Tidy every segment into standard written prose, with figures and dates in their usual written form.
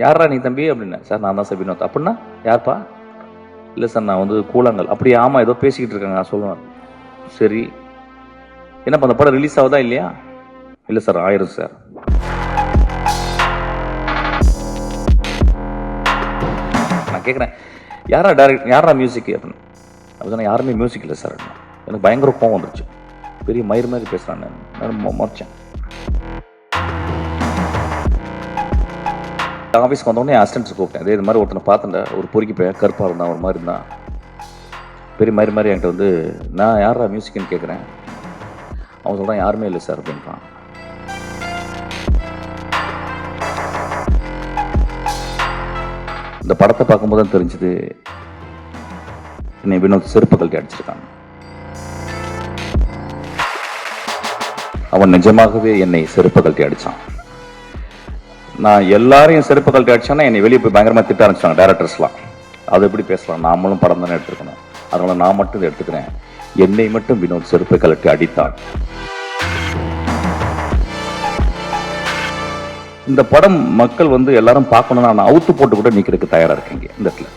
யாரா நீ தம்பி அப்படின்னா, சார் நான் தான் சார் வினோத். அப்படின்னா யார்ப்பா? இல்லை சார் நான் வந்து கூழாங்கல். அப்படியே ஆமாம் ஏதோ பேசிக்கிட்டு இருக்காங்க நான் சொல்லுவேன். சரி என்னப்பா அந்த படம் ரிலீஸ் ஆகுதா இல்லையா? இல்லை சார் ஆயிரும் சார். நான் கேட்குறேன் யாரா டைரக்ட் யாரா மியூசிக் அப்படின்னு. அப்படின்னா யாருமே மியூசிக் இல்லை சார். எனக்கு பயங்கர கோவம் வந்துருச்சு. பெரிய மயிர் மாதிரி பேசுகிறான். நான் மறைச்சேன். ஆஃபீஸ்க்கு வந்தோடனே அசிஸ்டன்ட்ஸ் கூப்பிட்டேன். அதே இது மாதிரி ஒருத்தனை பார்த்துட்டேன். ஒரு பொறுக்கி போய் கருப்பாக இருந்தான் ஒரு மாதிரி இருந்தான். பெரிய மயிர் மாதிரி என்கிட்ட வந்து நான் யாரா மியூசிக்னு கேட்குறேன். அவன் சொல்கிறான் யாருமே இல்லை சார் அப்படின்றான். இந்த படத்தை பார்க்கும்போது தான் தெரிஞ்சுது என்னை வினோத் செருப்பு கழட்டி அடிச்சிருக்காங்க. அவன் நிஜமாகவே என்னை செருப்பு கழட்டி அடித்தான். நான் எல்லாரையும் செருப்பு கழட்டி அடிச்சானா என்னை வெளியே போய் பயங்கரமாக திட்ட ஆரம்பிச்சாங்க டேரக்டர்ஸ்லாம். அது எப்படி பேசலாம், நாமளும் படம் தானே எடுத்துக்கணும், அதனால நான் மட்டும் இதை எடுத்துக்கிறேன். என்னை மட்டும் வினோத் செருப்பை கழட்டி அடித்தான். இந்த படம் மக்கள் வந்து எல்லாரும் பார்க்கணும்னா நான் அவுத்து போட்டு கூட நிக்கிறதுக்கு தயாரா இருக்கீங்க இந்த இடத்துல.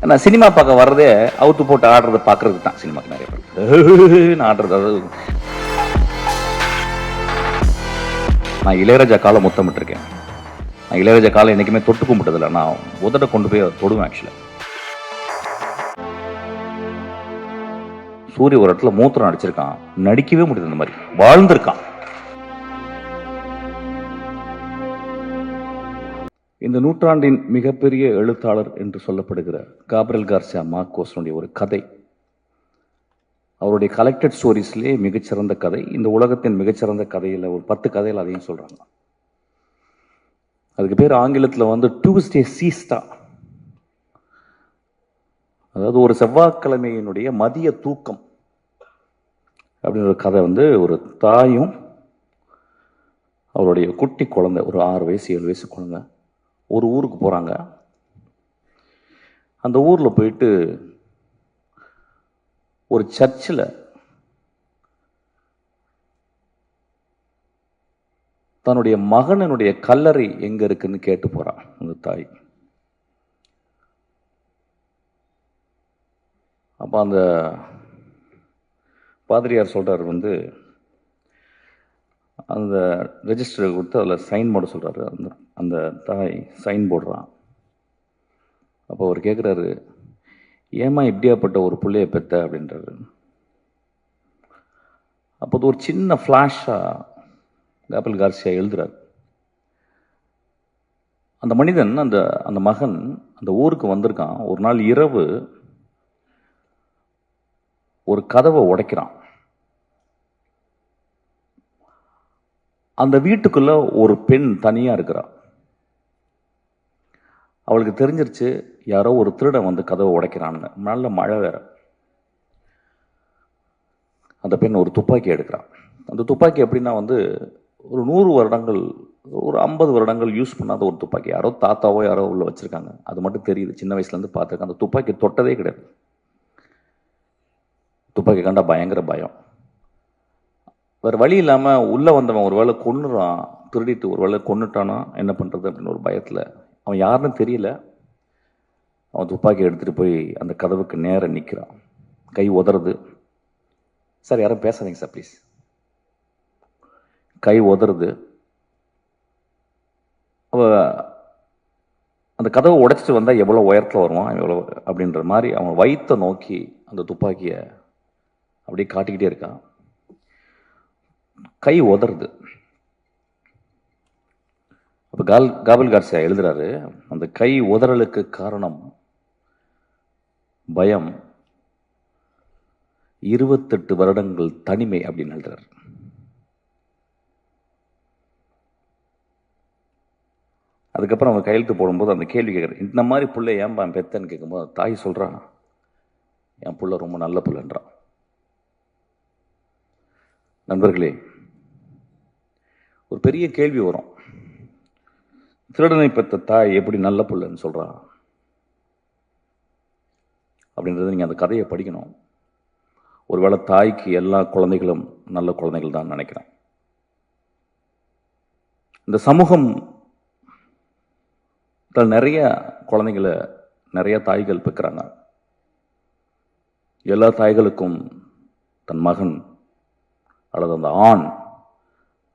ஏன்னா சினிமா பார்க்க வர்றதே அவுத்து போட்டு ஆடுறதை பார்க்கறதுக்கு தான். சினிமாக்கு நிறைய பேர் ஆடுறது. அதாவது நான் இளையராஜா காலை முத்தமிட்டு இருக்கேன். நான் இளையராஜா காலை என்னைக்குமே தொட்டு கும்பிட்டதில்லை. நான் உதட்ட கொண்டு போய் தொடுவேன். ஆக்சுவலா சூரிய ஒரு இடத்துல மூத்திரம் அடிச்சிருக்கான், நடிக்கவே முடியாது. இந்த மாதிரி வாழ்ந்திருக்கான். இந்த நூற்றாண்டின் மிகப்பெரிய எழுத்தாளர் என்று சொல்லப்படுகிற காப்ரியல் கார்சியா மார்கோஸனுடைய ஒரு கதை, அவருடைய கலெக்டட் ஸ்டோரிஸ்லேயே மிகச்சிறந்த கதை. இந்த உலகத்தின் மிகச்சிறந்த கதையில் ஒரு 10 கதையில் அதையும் சொல்றாங்க. அதுக்கு பேர் ஆங்கிலத்தில் வந்து டியூஸ்டே சீஸ்டா, அதாவது ஒரு செவ்வாய்க்கிழமையினுடைய மதிய தூக்கம் அப்படின்னு ஒரு கதை. வந்து ஒரு தாயும் அவருடைய குட்டி குழந்தை, ஒரு 6 வயசு 7 வயசு குழந்தை ஒரு ஊருக்கு போறாங்க. அந்த ஊர்ல போயிட்டு ஒரு சர்ச்சில் தன்னுடைய மகனுடைய கல்லறை எங்க இருக்குன்னு கேட்டு போறான் அந்த தாய். அப்ப அந்த பாதிரியார் சொல்றாரு வந்து அந்த ரெஜிஸ்டரை கொடுத்து அதில் சைன் போட சொல்றாரு. அந்த தாய் சைன் போடுறான். அப்போ அவர் கேட்குறாரு, ஏமா இப்படியாப்பட்ட ஒரு பிள்ளைய பெத்த அப்படின்றாரு. அப்போ ஒரு சின்ன ஃப்ளாஷா காப்ரியல் கார்சியா எழுதுறாரு. அந்த மனிதன் அந்த மகன் அந்த ஊருக்கு வந்திருக்கான். ஒரு நாள் இரவு ஒரு கதவை உடைக்கிறான். அந்த வீட்டுக்குள்ள ஒரு பெண் தனியா இருக்கிறா. அவளுக்கு தெரிஞ்சிருச்சு யாரோ ஒரு திருடன் வந்து கதவை உடைக்கிறான்னு. நல்ல மழை வேற. அந்த பெண் ஒரு துப்பாக்கி எடுக்கிறான். அந்த துப்பாக்கி எப்படின்னா வந்து ஒரு 100 வருடங்கள் ஒரு 50 வருடங்கள் யூஸ் பண்ணாத ஒரு துப்பாக்கி. யாரோ தாத்தாவோ யாரோ உள்ள வச்சிருக்காங்க. அது மட்டும் தெரியுது. சின்ன வயசுல இருந்து பார்த்துருக்கேன். அந்த துப்பாக்கி தொட்டதே கிடையாது. துப்பாக்கி கண்டா பயங்கர பயம். வேறு வழி இல்லாமல் உள்ளே வந்தவன் ஒரு வேளை கொன்னுறான், திருடிட்டு ஒரு வேளை கொன்னுட்டானா என்ன பண்ணுறது அப்படின்னு ஒரு பயத்தில், அவன் யாருன்னு தெரியல, அவன் துப்பாக்கி எடுத்துகிட்டு போய் அந்த கதவுக்கு நேராக நிற்கிறான். கை உதறது. சார் யாரும் பேசாதீங்க சார் ப்ளீஸ். கை உதறது. அவ அந்த கதவை உடைச்சிட்டு வந்தால் எவ்வளோ உயரத்தில் வருவான் எவ்வளோ அப்படின்ற மாதிரி அவன் வயிற்றை நோக்கி அந்த துப்பாக்கியை அப்படியே காட்டிக்கிட்டே இருக்கான். கை உதறது. அப்ப காப்ரியல் கார்சியா எழுதுறாரு, அந்த கை உதறலுக்கு காரணம் பயம், 28 வருடங்கள் தனிமை அப்படின்னு எழுதுறாரு. அதுக்கப்புறம் அவன் கையெழுத்து போடும்போது அந்த கேள்வி கேட்குறாரு, இந்த மாதிரி புள்ள ஏன்பா பெத்தன்னு கேட்கும்போது தாய் சொல்றான், என் புள்ள ரொம்ப நல்ல புள்ளன்றான். நண்பர்களே, ஒரு பெரிய கேள்வி வரும், திருடனை பெற்ற தாய் எப்படி நல்ல புள்ளன்னு சொல்றா அப்படின்றது நீங்க அந்த கதையை படிக்கணும். ஒருவேளை தாய்க்கு எல்லா குழந்தைகளும் நல்ல குழந்தைகள் தான் நினைக்கிறேன். இந்த சமூகம் நிறைய குழந்தைங்களை நிறைய தாய்கள் பெற்கிறாங்க. எல்லா தாய்களுக்கும் தன் மகன் அல்லது அந்த ஆண்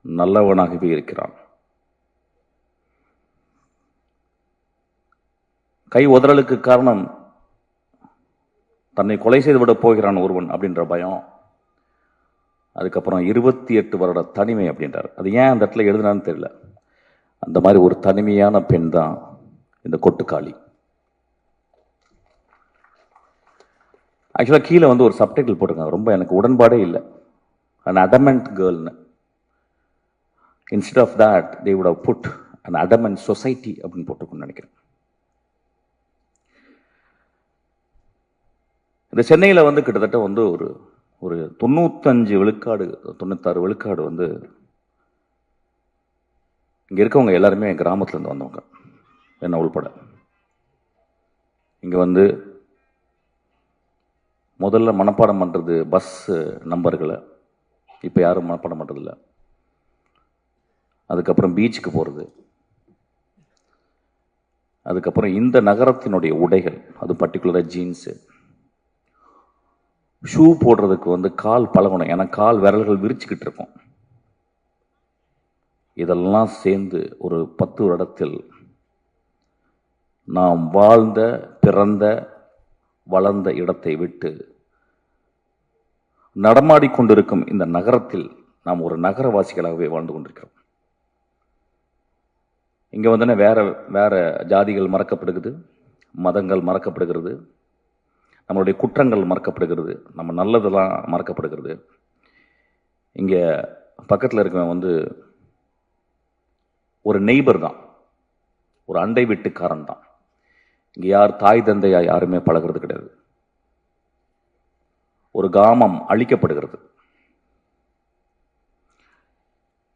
நல்லவனாகவே இருக்கிறான். கை உதறலுக்கு காரணம் தன்னை கொலை செய்துவிட போகிறான் ஒருவன் அப்படின்ற பயம். அதுக்கப்புறம் 28 வருட தனிமை அப்படின்றார். அது ஏன் அந்த இடத்துல எழுதுனான்னு தெரியல. அந்த மாதிரி ஒரு தனிமையான பெண் தான் இந்த கொட்டுக்காளி. ஆக்சுவலாக கீழே வந்து ஒரு சப்டைட்டில் போட்டிருக்காங்க, ரொம்ப எனக்கு உடன்பாடே இல்லை. an adamant girlனு. instead of that they would have put an adamant society அப்படின்னு போட்டுக்கணும்னு நினைக்கிறேன். இந்த சென்னையில் வந்து கிட்டத்தட்ட வந்து ஒரு 95 விழுக்காடு 96 விழுக்காடு வந்து இங்கே இருக்கவங்க எல்லாருமே கிராமத்துலேருந்து வந்தவங்க, என்ன உள்பட. இங்கே வந்து முதல்ல மனப்பாடம் பண்ணுறது பஸ் நம்பர்களை, இப்போ யாரும் மனப்பாடம் பண்ணுறதில்ல. அதுக்கப்புறம் பீச்சுக்கு போகிறது, அதுக்கப்புறம் இந்த நகரத்தினுடைய உடைகள், அது பர்டிகுலராக ஜீன்ஸு, ஷூ போடுறதுக்கு வந்து கால் பழகணும், ஏன்னா கால் விரல்கள் விரிச்சுக்கிட்டு இருக்கும். இதெல்லாம் சேர்ந்து ஒரு 10 வருடத்தில் நாம் வாழ்ந்த பிறந்த வளர்ந்த இடத்தை விட்டு நடமாடிக்கொண்டிருக்கும் இந்த நகரத்தில் நாம் ஒரு நகரவாசிகளாகவே வாழ்ந்து கொண்டிருக்கிறோம். இங்க வந்து வேற வேற ஜாதிகள் மறக்கப்படுகிறது, மதங்கள் மறக்கப்படுகிறது, நம்மளுடைய குற்றங்கள் மறக்கப்படுகிறது, நம்ம நல்லதெல்லாம் மறக்கப்படுகிறது. இங்க பக்கத்தில் இருக்கவன் வந்து ஒரு நெய்பர் தான், ஒரு அண்டை வீட்டுக்காரன் தான். இங்க யார் தாய் தந்தையா யாருமே பழகிறது கிடையாது. ஒரு கிராமம் அழிக்கப்படுகிறது.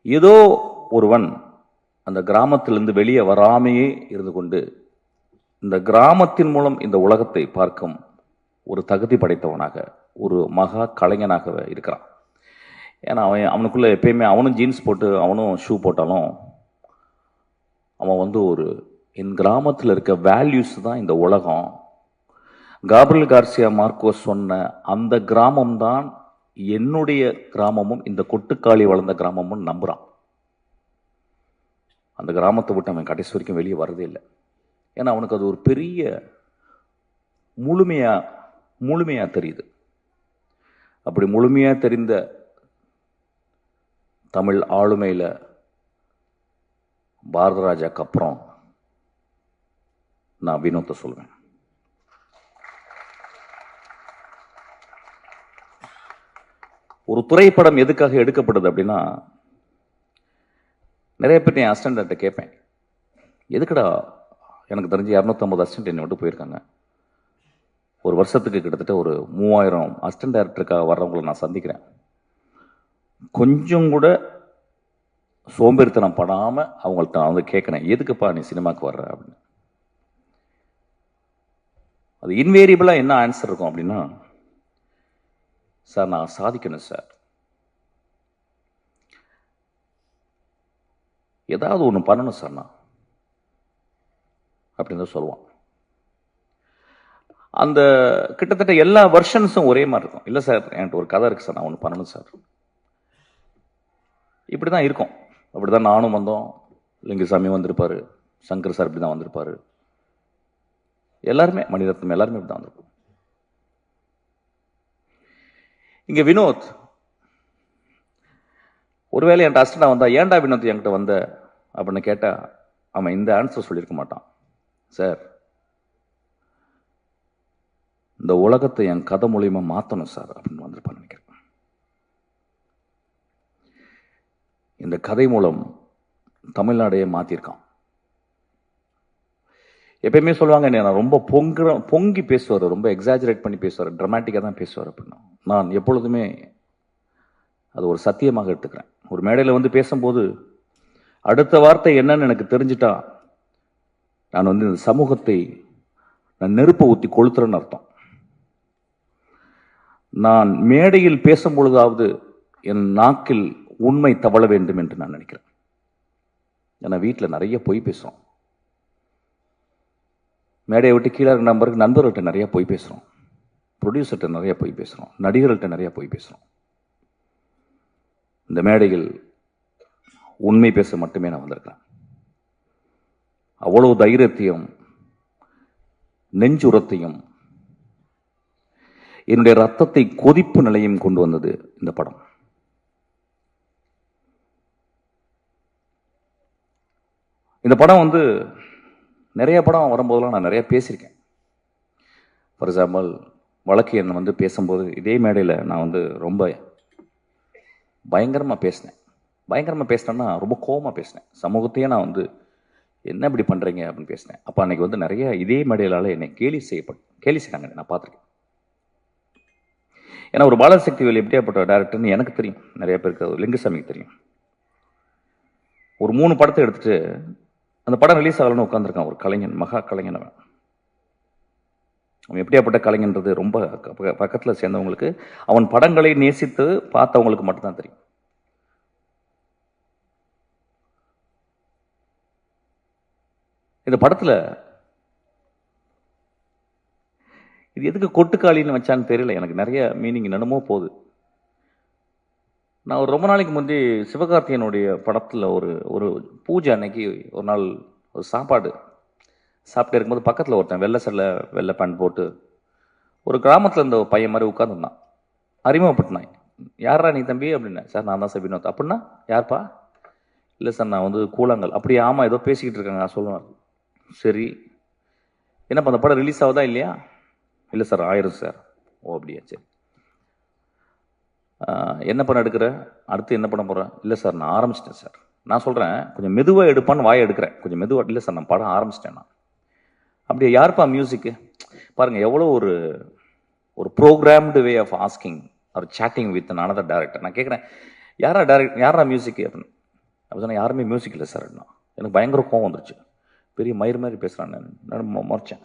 ஏதோ ஒருவன் அந்த கிராமத்திலிருந்து வெளியே வராமையே இருந்து கொண்டு இந்த கிராமத்தின் மூலம் இந்த உலகத்தை பார்க்கும் ஒரு தகுதி படைத்தவனாக, ஒரு மகா கலைஞனாக இருக்கிறான். ஏன்னா அவனுக்குள்ள எப்பயுமே அவனும் ஜீன்ஸ் போட்டு அவனும் ஷூ போட்டாலும் அவன் வந்து என் கிராமத்தில் இருக்க வேல்யூஸ் தான் இந்த உலகம். காப்ரியல் கார்சியா மார்க்கோஸ் சொன்ன அந்த கிராமம் தான் என்னுடைய கிராமமும் இந்த கொட்டுக்காளி வளர்ந்த கிராமமும் நம்புறான். அந்த கிராமத்தை விட்டு அவன் கடைசி வரைக்கும் வெளியே வரதே இல்லை. ஏன்னா அவனுக்கு அது ஒரு பெரிய முழுமையா தெரியுது. அப்படி முழுமையா தெரிந்த தமிழ் ஆளுமையில பாரத ராஜாக்கு அப்புறம் நான் வினோத்தை சொல்வேன். ஒரு திரைப்படம் எதுக்காக எடுக்கப்படுது அப்படின்னா, நிறைய பேர் என் அசிஸ்டன்ட் கேட்பேன், எதுக்குடா, எனக்கு தெரிஞ்சு 250 அசிஸ்டன்ட் என்னை விட்டு போயிருக்காங்க. ஒரு வருஷத்துக்கு கிட்டத்தட்ட ஒரு 3000 அசிஸ்டன்ட் டைரக்டருக்காக வர்றவங்களை நான் சந்திக்கிறேன். கொஞ்சம் கூட சோம்பேறித்தனம் படாமல் அவங்கள்ட்ட வந்து கேட்குறேன், எதுக்குப்பா நீ சினிமாவுக்கு வர்ற அப்படின்னு. அது இன்வேரியபிளாக என்ன ஆன்சர் இருக்கும் அப்படின்னா, சார் நான் சாதிக்கணும் சார், ஏதாவது ஒன்று பண்ணணும் சார் நான் அப்படின்னு தான் சொல்லுவான். அந்த கிட்டத்தட்ட எல்லா வெர்ஷன்ஸும் ஒரே மாதிரி இருக்கும். இல்லை சார் என்கிட்ட ஒரு கதை இருக்கு சார், நான் ஒன்று பண்ணணும் சார். இப்படி தான் இருக்கும். அப்படி தான் நானும் வந்தோம், லிங்குசாமி வந்திருப்பாரு, சங்கர் சார் இப்படி தான் வந்திருப்பாரு, எல்லாருமே மணிரத்னம் எல்லாருமே இப்படி தான் வந்திருப்போம். இங்க வினோத் ஒருவேளை என்கிட்ட அசிஸ்டண்டா வந்தா, ஏன்டா வினோத் என்கிட்ட வந்த அப்படின்னு கேட்டா அவன் இந்த ஆன்சர் சொல்லியிருக்க மாட்டான். சார் இந்த உலகத்தை என் கதை மூலியமா மாத்தணும் சார் அப்படின்னு வந்திருப்பான்னு நினைக்கிறேன். இந்த கதை மூலம் தமிழ்நாடையே மாத்திருக்கான். எப்பயுமே சொல்லுவாங்க, நான் ரொம்ப பொங்கி பேசுவார், ரொம்ப எக்ஸாஜரேட் பண்ணி பேசுவார், ட்ராமாட்டிக்காக தான் பேசுவார் அப்படின்னா நான் எப்பொழுதுமே அது ஒரு சத்தியமாக எடுத்துக்கிறேன். ஒரு மேடையில் வந்து பேசும்போது அடுத்த வார்த்தை என்னன்னு எனக்கு தெரிஞ்சுட்டா நான் வந்து இந்த சமூகத்தை நான் நெருப்பை ஊற்றி கொளுத்துறேன்னு அர்த்தம். நான் மேடையில் பேசும் பொழுதாவது என் நாக்கில் உண்மை தவழ வேண்டும் என்று நான் நினைக்கிறேன். ஏன்னா வீட்டில் நிறைய பொய் பேசுகிறோம். மேடையை விட்டு கீழே இருக்கிற நண்பர்கள்ட்ட நிறைய பொய் பேசுகிறோம், ப்ரொடியூசர்கிட்ட நிறைய பொய் பேசுகிறோம், நடிகர்கள்ட்ட நிறைய பொய் பேசுகிறோம். இந்த மேடையில் உண்மை பேச மட்டுமே நான் வந்திருக்கிறேன். அவ்வளவு தைரியத்தையும் நெஞ்சுரத்தையும் என்னுடைய ரத்தத்தை கொதிப்பு நிலையும் கொண்டு வந்தது இந்த படம். இந்த படம் வந்து நிறைய படம் வரும்போதெல்லாம் நான் நிறைய பேசியிருக்கேன். ஃபார் எக்ஸாம்பிள் வழக்கு எண் வந்து பேசும்போது இதே மேடையில் நான் வந்து ரொம்ப பயங்கரமாக பேசினேன். பயங்கரமாக பேசினேன்னா ரொம்ப கோபமாக பேசினேன். சமூகத்தையே நான் வந்து என்ன இப்படி பண்ணுறீங்க அப்படின்னு பேசினேன். அப்போ அன்றைக்கி வந்து நிறைய இதே மேடையிலால் என்னை கேலி செய்கிறாங்க, நான் பார்த்துருக்கேன். ஏன்னா ஒரு பாலசக்திவேல் எப்படியாப்பட்ட டேரக்டர்னு எனக்கு தெரியும், நிறைய பேருக்கு லிங்குசாமிக்கு தெரியும். ஒரு 3 படத்தை எடுத்துட்டு அந்த படம் ரிலீஸ் ஆகலன்னு உட்காந்துருக்கான் ஒரு கலைஞன், மகா கலைஞன். அவன் எப்படியாப்பட்ட கலைஞன்றது ரொம்ப பக்கத்தில் சேர்ந்தவங்களுக்கு, அவன் படங்களை நேசித்து பார்த்தவங்களுக்கு மட்டும்தான் தெரியும். இந்த படத்தில் இது எதுக்கு கொட்டுக்காளின்னு வச்சான்னு தெரியல, எனக்கு நிறைய மீனிங் என்னமோ போகுது. நான் ஒரு ரொம்ப நாளைக்கு முந்தி சிவகார்த்தியனுடைய படத்தில் ஒரு பூஜை அன்னைக்கு ஒரு நாள் ஒரு சாப்பாடு சாப்பிட்டு இருக்கும்போது பக்கத்தில் ஒருத்தன் வெள்ளை சல்லை வெள்ளை பேண்ட் போட்டு ஒரு கிராமத்தில் இருந்த ஒரு பையன் மாதிரி உட்காந்துருந்தான். அறிமுகப்பட்டினான். யாரா நீ தம்பி அப்படின்னா. சார் நான் தான் சார் வினோத். அப்படின்னா யார்ப்பா? இல்லை சார் நான் வந்து கூழாங்கல். அப்படியே ஆமாம் ஏதோ பேசிக்கிட்டு இருக்காங்க நான் சொல்லுவேன். சரி என்னப்பா அந்த படம் ரிலீஸ் ஆகுதா இல்லையா? இல்லை சார் ஆயிரும் சார். ஓ அப்படியா, சரி. என்ன பண்ண எடுக்கிற, அடுத்து என்ன பண்ண போகிறேன்? இல்லை சார் நான் ஆரம்பிச்சிட்டேன் சார். நான் சொல்கிறேன் கொஞ்சம் மெதுவாக எடுப்பான்னு வாயை எடுக்கிறேன், கொஞ்சம் மெதுவாக. இல்லை சார் நான் படம் ஆரம்பிச்சிட்டேன் நான். அப்படியே யாருப்பா மியூசிக்கு? பாருங்கள் எவ்வளோ ஒரு ப்ரோக்ராம்டு வே ஆஃப் ஆஸ்கிங் ஒரு சேட்டிங் வித் அனதர் டேரக்டர். நான் கேட்குறேன் யாரா மியூசிக்கு அப்படின்னு. அப்போ சொன்னால் யாருமே மியூசிக் இல்லை சார். எனக்கு பயங்கர கோவம் வந்துருச்சு. பெரிய மயிர் மாதிரி பேசுகிறான். நான் மறைச்சேன்.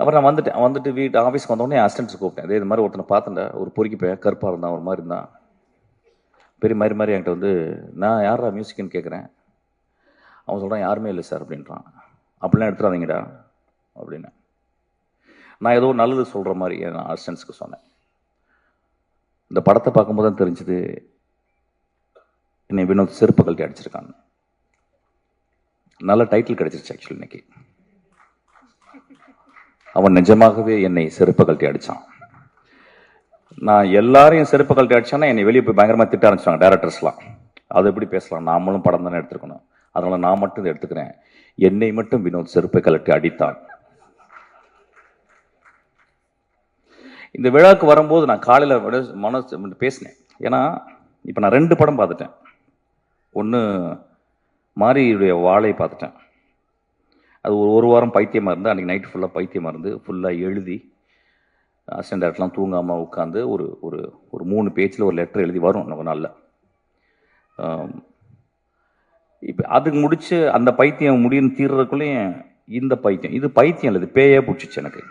அப்புறம் நான் வந்துட்டு வீட்டு ஆஃபீஸ்க்கு வந்தோடனே அசிஸ்டன்ட்ஸ் கூப்பிட்டேன். இது மாதிரி ஒருத்தனை பார்த்துட்டேன், ஒரு பொறுக்கி போய் கருப்பாக இருந்தான், ஒரு மாதிரி இருந்தான், பெரிய மாதிரி என்கிட்ட வந்து நான் யாரா மியூசிக்னு கேட்குறேன். அவன் சொல்கிறான் யாருமே இல்லை சார் அப்படின்றான். அப்படிலாம் எடுத்துடாதீங்கடா அப்படின்னு நான் ஏதோ நல்லது சொல்கிற மாதிரி நான் அசிஸ்டன்ட்ஸ்க்கு சொன்னேன். இந்த படத்தை பார்க்கும்போது தான் தெரிஞ்சுது என்னை வினோத் செருப்பு கழட்டி அடிச்சிருக்காங்க. நல்ல டைட்டில் கிடைச்சிருச்சு ஆக்சுவலி இன்னைக்கு. அவன் நிஜமாகவே என்னை செருப்பு கழட்டி அடித்தான். நான் எல்லாரையும் செருப்பு கழட்டி அடிச்சானா என்னை வெளியே போய் பயங்கரமாக திட்ட ஆரம்பிச்சாங்க டேரக்டர்ஸ்லாம். அது எப்படி பேசலாம், நாமளும் படம் தானே எடுத்துருக்கணும், அதனால நான் மட்டும் இதை எடுத்துக்கிறேன். என்னை மட்டும் வினோத் செருப்பை கழட்டி அடித்தான். இந்த விழாவுக்கு வரும்போது நான் காலையில் மனசு பேசினேன். ஏன்னா இப்போ நான் 2 படம் பார்த்துட்டேன். ஒன்று மாரியுடைய வாழை பார்த்துட்டேன். அது ஒரு வாரம் பைத்தியமாக இருந்து அன்றைக்கி நைட்டு ஃபுல்லாக பைத்தியமாக இருந்து ஃபுல்லாக எழுதி அசிஸ்டன்ட் டேரக்டர்லாம் தூங்காமல் உட்காந்து ஒரு 3 பேஜில் ஒரு லெட்டர் எழுதி வரும் நம்ம நாளில். இப்போ அதுக்கு முடிச்சு அந்த பைத்தியம் முடியுன்னு தீர்றதுக்குள்ளேயும் இந்த பைத்தியம், இது பைத்தியம் இல்லை, இது பேயே பிடிச்சிச்சு எனக்கு.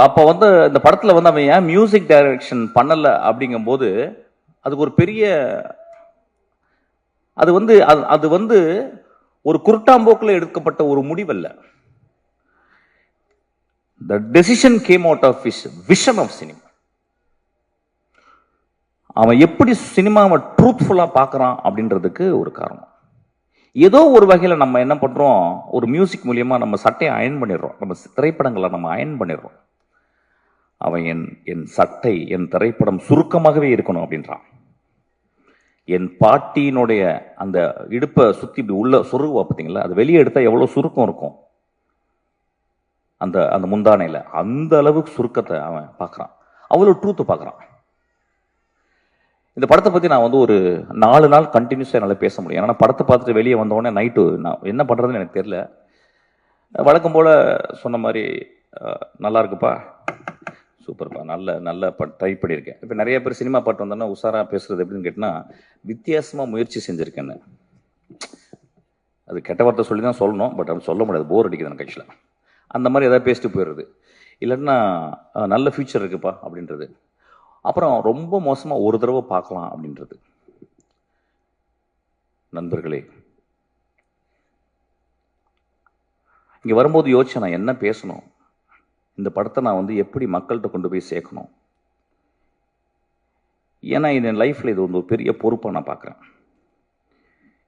அப்போ வந்து இந்த படத்தில் வந்து அவன் ஏன் மியூசிக் டைரக்ஷன் பண்ணலை அப்படிங்கும்போது அதுக்கு ஒரு பெரிய அது வந்து ஒரு குருட்டாம்போக்கில் எடுக்கப்பட்ட ஒரு முடிவல்ல. The decision came out of his vision of cinema. அவன் எப்படி சினிமாவை ட்ரூத்ஃபுல்லா பார்க்கறான் அப்படின்றதுக்கு ஒரு காரணம். ஏதோ ஒரு வகையில் நம்ம என்ன பண்றோம், ஒரு மியூசிக் மூலியமா நம்ம சட்டையை அயன் பண்ணிடுறோம், நம்ம திரைப்படங்களை நம்ம அயன் பண்ணிடுறோம். அவன் என் சட்டை என் திரைப்படம் சுருக்கமாகவே இருக்கணும் அப்படின்றான். என் பாட்டியினுடைய அந்த இடுப்பை சுற்றி இப்படி உள்ள சொருகுவா பார்த்தீங்களா, அது வெளியே எடுத்தால் எவ்வளோ சுருக்கம் இருக்கும் அந்த அந்த முந்தானையில், அந்த அளவுக்கு சுருக்கத்தை அவன் பார்க்குறான், அவ்வளோ ட்ரூத்து பார்க்குறான். இந்த படத்தை பற்றி நான் வந்து ஒரு 4 நாள் கண்டினியூஸாக என்னால் பேச முடியும். ஏன்னா படத்தை பார்த்துட்டு வெளியே வந்தோடனே நைட்டு நான் என்ன பண்ணுறதுன்னு எனக்கு தெரியல. வழக்கம் போல் சொன்ன மாதிரி நல்லா இருக்குப்பா, சூப்பர்ப்பா, நல்ல ட்ரை பண்ணியிருக்கேன். இப்போ நிறைய பேர் சினிமா பாட்டு வந்தோன்னா உஷாராக பேசுறது எப்படின்னு கேட்டினா வித்தியாசமாக முயற்சி செஞ்சுருக்கேன்னு. அது கெட்ட வார்த்தை சொல்லி தான் சொல்லணும், பட் அப்படி சொல்ல முடியாது, போர் அடிக்குது எனக்கு ஆக்சுவலாக. அந்த மாதிரி எதாவது பேசிட்டு போயிடுறது. இல்லைன்னா நல்ல ஃபியூச்சர் இருக்குப்பா அப்படின்றது. அப்புறம் ரொம்ப மோசமாக ஒரு தடவை பார்க்கலாம் அப்படின்றது. நண்பர்களே, இங்கே வரும்போது யோசிச்சேன், நான் என்ன பேசணும், இந்த படத்தை நான் வந்து எப்படி மக்கள்கிட்ட கொண்டு போய் சேர்க்கணும். ஏன்னா என் லைஃப்பில் இது வந்து ஒரு பெரிய பொறுப்பாக நான் பார்க்குறேன்.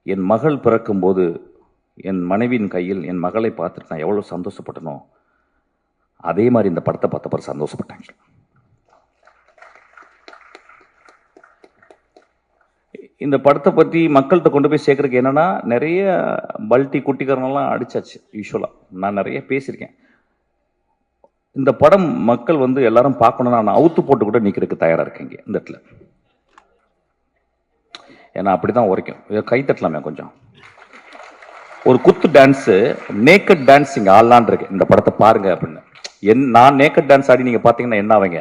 என் மகள் பிறக்கும்போது என் மனைவியின் கையில் என் மகளை பார்த்துட்டு நான் எவ்வளோ சந்தோஷப்பட்டனோ அதே மாதிரி இந்த படத்தை பார்த்தப்ப சந்தோஷப்பட்டாங்க. இந்த படத்தை பற்றி மக்கள்கிட்ட கொண்டு போய் சேர்க்கறதுக்கு என்னன்னா, நிறைய பல்ட்டி குட்டிக்காரனெல்லாம் அடிச்சாச்சு. யூஸ்வலாக நான் நிறைய பேசியிருக்கேன். இந்த படம் மக்கள் வந்து எல்லாரும் பார்க்கணும்னா நான் அவுத்து போட்டு கூட நிற்கிறதுக்கு தயாராக இருக்கேங்க இந்த இடத்துல. ஏன்னா அப்படிதான் உரைக்கும். கை தட்டலாமே கொஞ்சம். ஒரு குத்து டான்ஸு, நேக்கட் டான்ஸ் இங்கே ஆடலான் இருக்கு. இந்த படத்தை பாருங்க அப்படின்னு. நான் நேக்கட் டான்ஸ் ஆடி நீங்க பாத்தீங்கன்னா என்ன ஆவீங்க,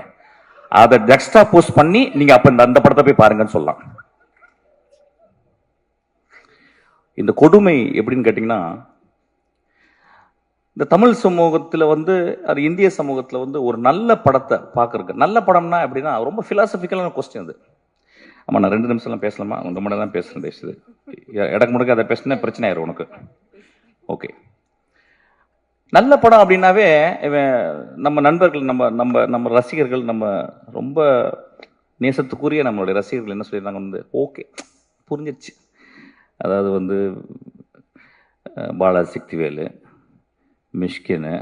அதை எக்ஸ்ட்ரா போஸ்ட் பண்ணி நீங்க அப்ப அந்த படத்தை போய் பாருங்கன்னு சொல்லலாம். இந்த கொடுமை எப்படின்னு கேட்டீங்கன்னா, இந்த தமிழ் சமூகத்தில் வந்து அது இந்திய சமூகத்தில் வந்து ஒரு நல்ல படத்தை பார்க்கறதுக்கு, நல்ல படம்னா எப்படின்னா ரொம்ப பிலாசபிக்கலான கொஸ்டின் அது. ஆமாம், நான் 2 நிமிஷம்லாம் பேசலாமா? உங்க மட்டும் தான் பேசுறேன். பேசுது இடக்கு முடக்க அதை பேசினா பிரச்சனை ஆயிரும் உனக்கு. ஓகே, நல்ல படம் அப்படின்னாவே நம்ம நண்பர்கள், நம்ம நம்ம நம்ம ரசிகர்கள், நம்ம ரொம்ப நேசத்துக்குரிய நம்மளுடைய ரசிகர்கள் என்ன சொல்லிடுறாங்க வந்து, ஓகே புரிஞ்சிருச்சு, அதாவது வந்து பாலாசக்திவேலு, மிஷ்கினு,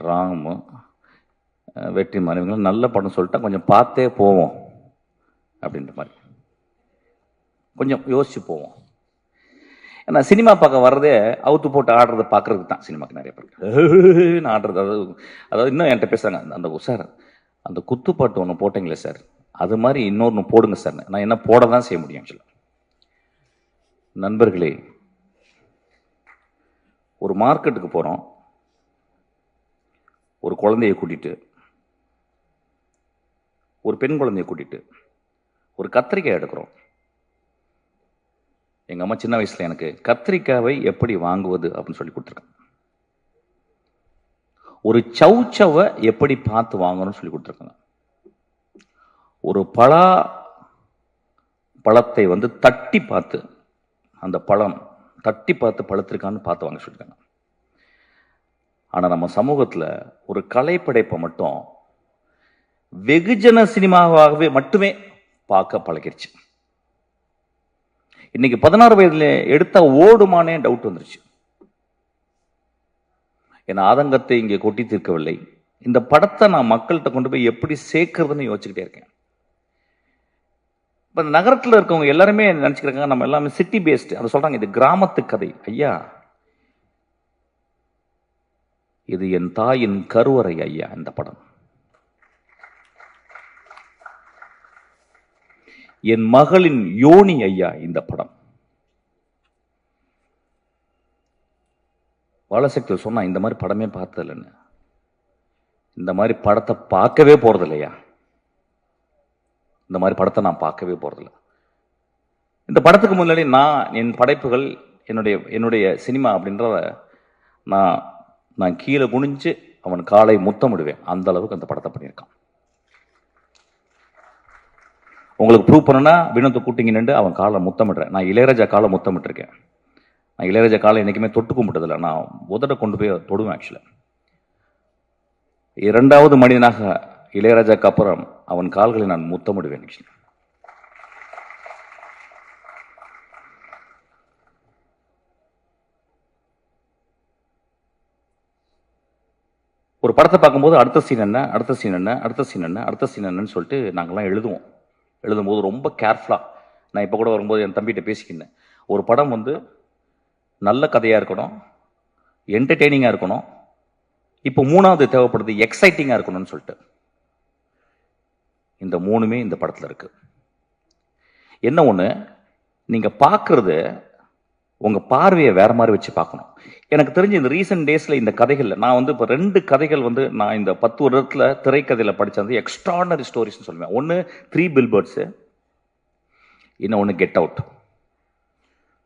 ராமு, வெற்றிமாறன் இவங்களும் நல்ல படம் சொல்லிட்டா கொஞ்சம் பார்த்தே போவோம் அப்படின்ற மாதிரி கொஞ்சம் யோசிச்சு போவோம். ஏன்னா சினிமா பார்க்க வர்றதே அவுத்து போட்டு ஆடுறதை பார்க்கறதுக்கு தான். சினிமாக்கு நிறைய பேர் ஆடுறது, அதாவது இன்னும் என்கிட்ட பேசுறாங்க, அந்த சார் அந்த குத்துப்பாட்டு ஒன்று போட்டீங்களே சார், அது மாதிரி இன்னொன்று போடுங்க சார். நான் என்ன போட தான் செய்ய முடியும் ஆக்சுவலாக. நண்பர்களே, ஒரு மார்க்கெட்டுக்கு போகிறோம், ஒரு குழந்தையை கூட்டிட்டு, ஒரு பெண் குழந்தையை கூட்டிட்டு ஒரு கத்திரிக்காய் எடுக்கிறோம். எங்கள் அம்மா சின்ன வயசில் எனக்கு கத்திரிக்காவை எப்படி வாங்குவது அப்படின்னு சொல்லி கொடுத்துருக்காங்க. ஒரு சவுச்சவை எப்படி பார்த்து வாங்கணும்னு சொல்லி கொடுத்துருக்காங்க. ஒரு பழத்தை வந்து தட்டி பார்த்து, அந்த பழம் தட்டி பார்த்து பழுத்திருக்கான்னு பார்த்து வாங்க சொல்லியிருக்காங்க. ஆனால் நம்ம சமூகத்தில் ஒரு கலைப்படைப்பை மட்டும் வெகுஜன சினிமாவாகவே மட்டுமே பார்க்க பழகிருச்சு. இன்னைக்கு 16 வயதுல எடுத்தா ஓடுமானே டவுட் வந்துருச்சு. என் ஆதங்கத்தை இங்கே கொட்டி தீர்க்கவில்லை. இந்த படத்தை நான் மக்கள்கிட்ட கொண்டு போய் எப்படி சேர்க்கறதுன்னு யோசிச்சுக்கிட்டே இருக்கேன். இப்ப நகரத்தில் இருக்கவங்க எல்லாருமே நினைச்சுக்கிறாங்க நம்ம எல்லாமே சிட்டி பேஸ்டு. அதை சொல்றாங்க இது கிராமத்து கதை. ஐயா, இது என் தாயின் கருவறை ஐயா. இந்த படம் என் மகளின் யோனி ஐயா. இந்த படம் பாலசக்தி சொன்னா இந்த மாதிரி படமே பார்த்தது இல்லைன்னு. இந்த மாதிரி படத்தை பார்க்கவே போறது இல்லையா? இந்த மாதிரி படத்தை நான் பார்க்கவே போறதில்லை. இந்த படத்துக்கு முன்னாடி நான் என் படைப்புகள், என்னுடைய சினிமா அப்படின்றத நான் கீழே குனிஞ்சு அவன் காலை முத்தமிடுவேன். அந்த அளவுக்கு அந்த படத்தை பண்ணியிருக்கான். உங்களுக்கு ப்ரூவ் பண்ணனா வினோத்தை கூட்டிங்க நின்று அவன் காலை முத்தமிடுறேன். நான் இளையராஜா காலை முத்தமிட்டிருக்கேன். நான் இளையராஜா காலை என்னைக்குமே தொட்டு கும்பிட்டதில்லை. நான் உதட்ட கொண்டு போய் தொடுவேன். ஆக்சுவலாக 2வது மனிதனாக இளையராஜாக்கு அப்புறம் அவன் கால்களை நான் முத்தமிடுவேன். ஒரு படத்தை பார்க்கும்போது அடுத்த சீன் என்ன, அடுத்த சீன் என்ன, அடுத்த சீன் என்ன, அடுத்த சீன் என்னன்னு சொல்லிட்டு நாங்கள்லாம் எழுதுவோம். எழுதும்போது ரொம்ப கேர்ஃபுல்லாக, நான் இப்போ கூட வரும்போது என் தம்பிகிட்ட பேசிக்கினேன், ஒரு படம் வந்து நல்ல கதையாக இருக்கணும், என்டர்டெய்னிங்காக இருக்கணும், இப்போ 3வது தேவைப்படுது எக்ஸைட்டிங்காக இருக்கணும்னு சொல்லிட்டு. இந்த 3மே இந்த படத்தில் இருக்கு. என்ன ஒன்று, நீங்கள் பார்க்கறது உங்கள் பார்வையை வேற மாதிரி வச்சு பார்க்கணும். எனக்கு தெரிஞ்சு இந்த ரீசெண்ட் டேஸில் இந்த கதைகளில் நான் வந்து இப்போ 2 கதைகள் வந்து நான் இந்த 10 வருடத்தில் திரைக்கதையில் படித்தது எக்ஸ்ட்ராடனரி ஸ்டோரிஸ்ன்னு சொல்லுவேன். ஒன்று 3 பில்பர்ட்ஸு, இன்னொன்று கெட் அவுட்,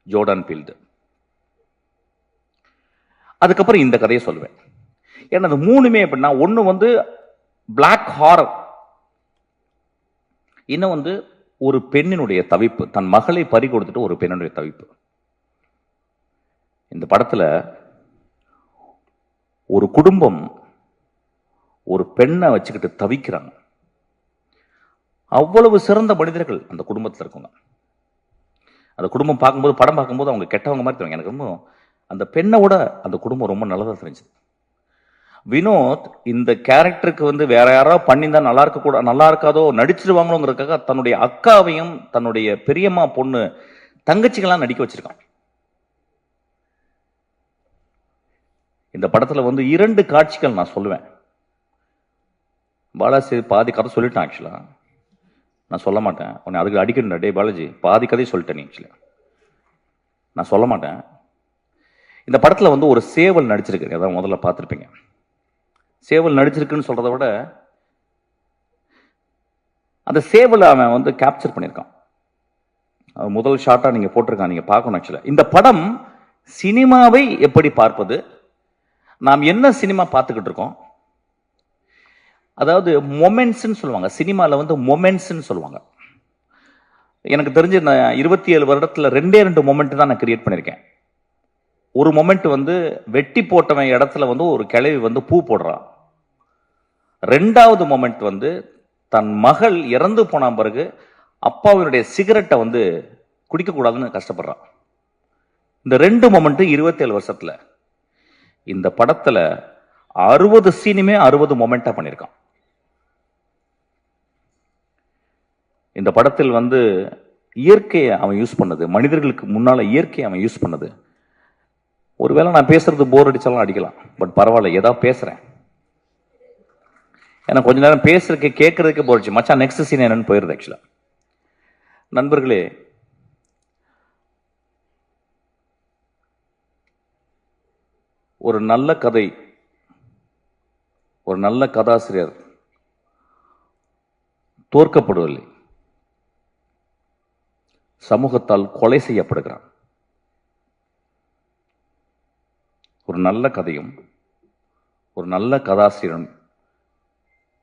ஜோர்டான் பீல்டு. அதுக்கப்புறம் இந்த கதையை சொல்லுவேன். ஏன்னா அது 3மே எப்படின்னா, ஒன்று வந்து பிளாக் ஹாரர், இன்னும் வந்து ஒரு பெண்ணினுடைய தவிப்பு, தன் மகளை பறி கொடுத்துட்டு ஒரு பெண்ணுடைய தவிப்பு. இந்த படத்துல ஒரு குடும்பம் ஒரு பெண்ணை வச்சுக்கிட்டு தவிக்கிறாங்க. அவ்வளவு சிறந்த மனிதர்கள் அந்த குடும்பத்தில் இருக்கவங்க. அந்த குடும்பம் பார்க்கும்போது, படம் பார்க்கும்போது அவங்க கெட்டவங்க மாதிரி தெரியும். எனக்கு ரொம்ப அந்த பெண்ணை விட அந்த குடும்பம் ரொம்ப நல்லதாக தெரிஞ்சது. வினோத் இந்த கேரக்டருக்கு வந்து வேற யாராவது பண்ணியிருந்தா நல்லா இருக்காதோ, நடிச்சிருவாங்களோங்கிறதுக்காக தன்னுடைய அக்காவையும் தன்னுடைய பெரியம்மா பொண்ணு தங்கச்சிகளாம் நடிக்க வச்சிருக்கான். இந்த படத்துல வந்து 2 காட்சிகள் நான் சொல்லுவேன். பாலாஜி பாதி கதை சொல்லிட்டான். ஆக்சுவலா நான் சொல்ல மாட்டேன். உன்னை அதுக்கு அடிக்கணும். டே பாலாஜி, பாதி கதையை சொல்லிட்டேன். ஆக்சுவலா நான் சொல்ல மாட்டேன். இந்த படத்துல வந்து ஒரு சேவல் நடிச்சிருக்கு. அதான் முதல்ல பார்த்துருப்பீங்க. சேவல் நடிச்சிருக்குன்னு சொல்றதை விட அந்த சேவலை அவன் வந்து கேப்சர் பண்ணியிருக்கான். முதல் ஷாட்டா நீங்க போட்டிருக்கான், நீங்க பார்க்கணும். ஆக்சுவலா இந்த படம் சினிமாவை எப்படி பார்ப்பது, நாம் என்ன சினிமா பார்த்துக்கிட்டு இருக்கோம், அதாவது மொமெண்ட்ஸ்ன்னு சொல்லுவாங்க. சினிமாவில் வந்து மொமெண்ட்ஸ்ன்னு சொல்லுவாங்க. எனக்கு தெரிஞ்சு நான் 27 வருடத்தில் 2 மொமெண்ட் தான் நான் கிரியேட் பண்ணியிருக்கேன். ஒரு மொமெண்ட் வந்து வெட்டி போட்டவன் இடத்துல வந்து ஒரு கிழவி வந்து பூ போடுறான். 2வது மொமெண்ட் வந்து தன் மகள் இறந்து போன பிறகு அப்பாவினுடைய சிகரெட்டை வந்து குடிக்கக்கூடாதுன்னு கஷ்டப்படுறான். இந்த 2 மொமெண்ட் 27 வருஷத்துல இந்த படத்துல 60 சீனுமே 60 மொமெண்டா பண்ணியிருக்கான். இந்த படத்தில் வந்து இயற்கையை அவன் யூஸ் பண்ணது, மனிதர்களுக்கு முன்னால இயற்கையை அவன் யூஸ் பண்ணது. ஒருவேளை நான் பேசுறது போர் அடிச்சாலும் அடிக்கலாம், பட் பரவாயில்ல, ஏதாவது பேசுறேன். ஏன்னா கொஞ்ச நேரம் பேசுறதுக்கு கேட்கறதுக்கு போச்சு. மச்சான் நெக்ஸ்ட் சீன் என்னன்னு போயிருது. ஆக்சுவலா நண்பர்களே, ஒரு நல்ல கதை, ஒரு நல்ல கதாசிரியர் தோற்கப்படுவதில்லை, சமூகத்தால் கொலை செய்யப்படுகிறான். ஒரு நல்ல கதையும் ஒரு நல்ல கதாசிரியரும்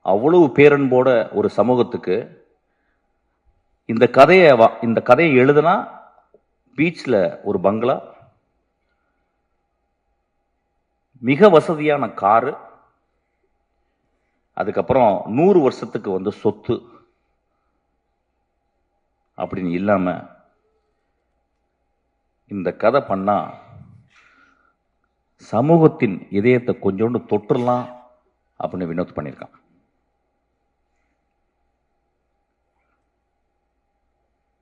அவ்வளவு பேரன்போட ஒரு சமூகத்துக்கு இந்த கதையை எழுதுனா பீச்ல ஒரு பங்களா, மிக வசதியான காரு, அதுக்கப்புறம் 100 வருஷத்துக்கு வந்து சொத்து அப்படின்னு இல்லாம இந்த கதை பண்ணா சமூகத்தின் இதயத்தை கொஞ்சோண்டு தொற்றுலாம் அப்படின்னு வினோத் பண்ணியிருக்கான்.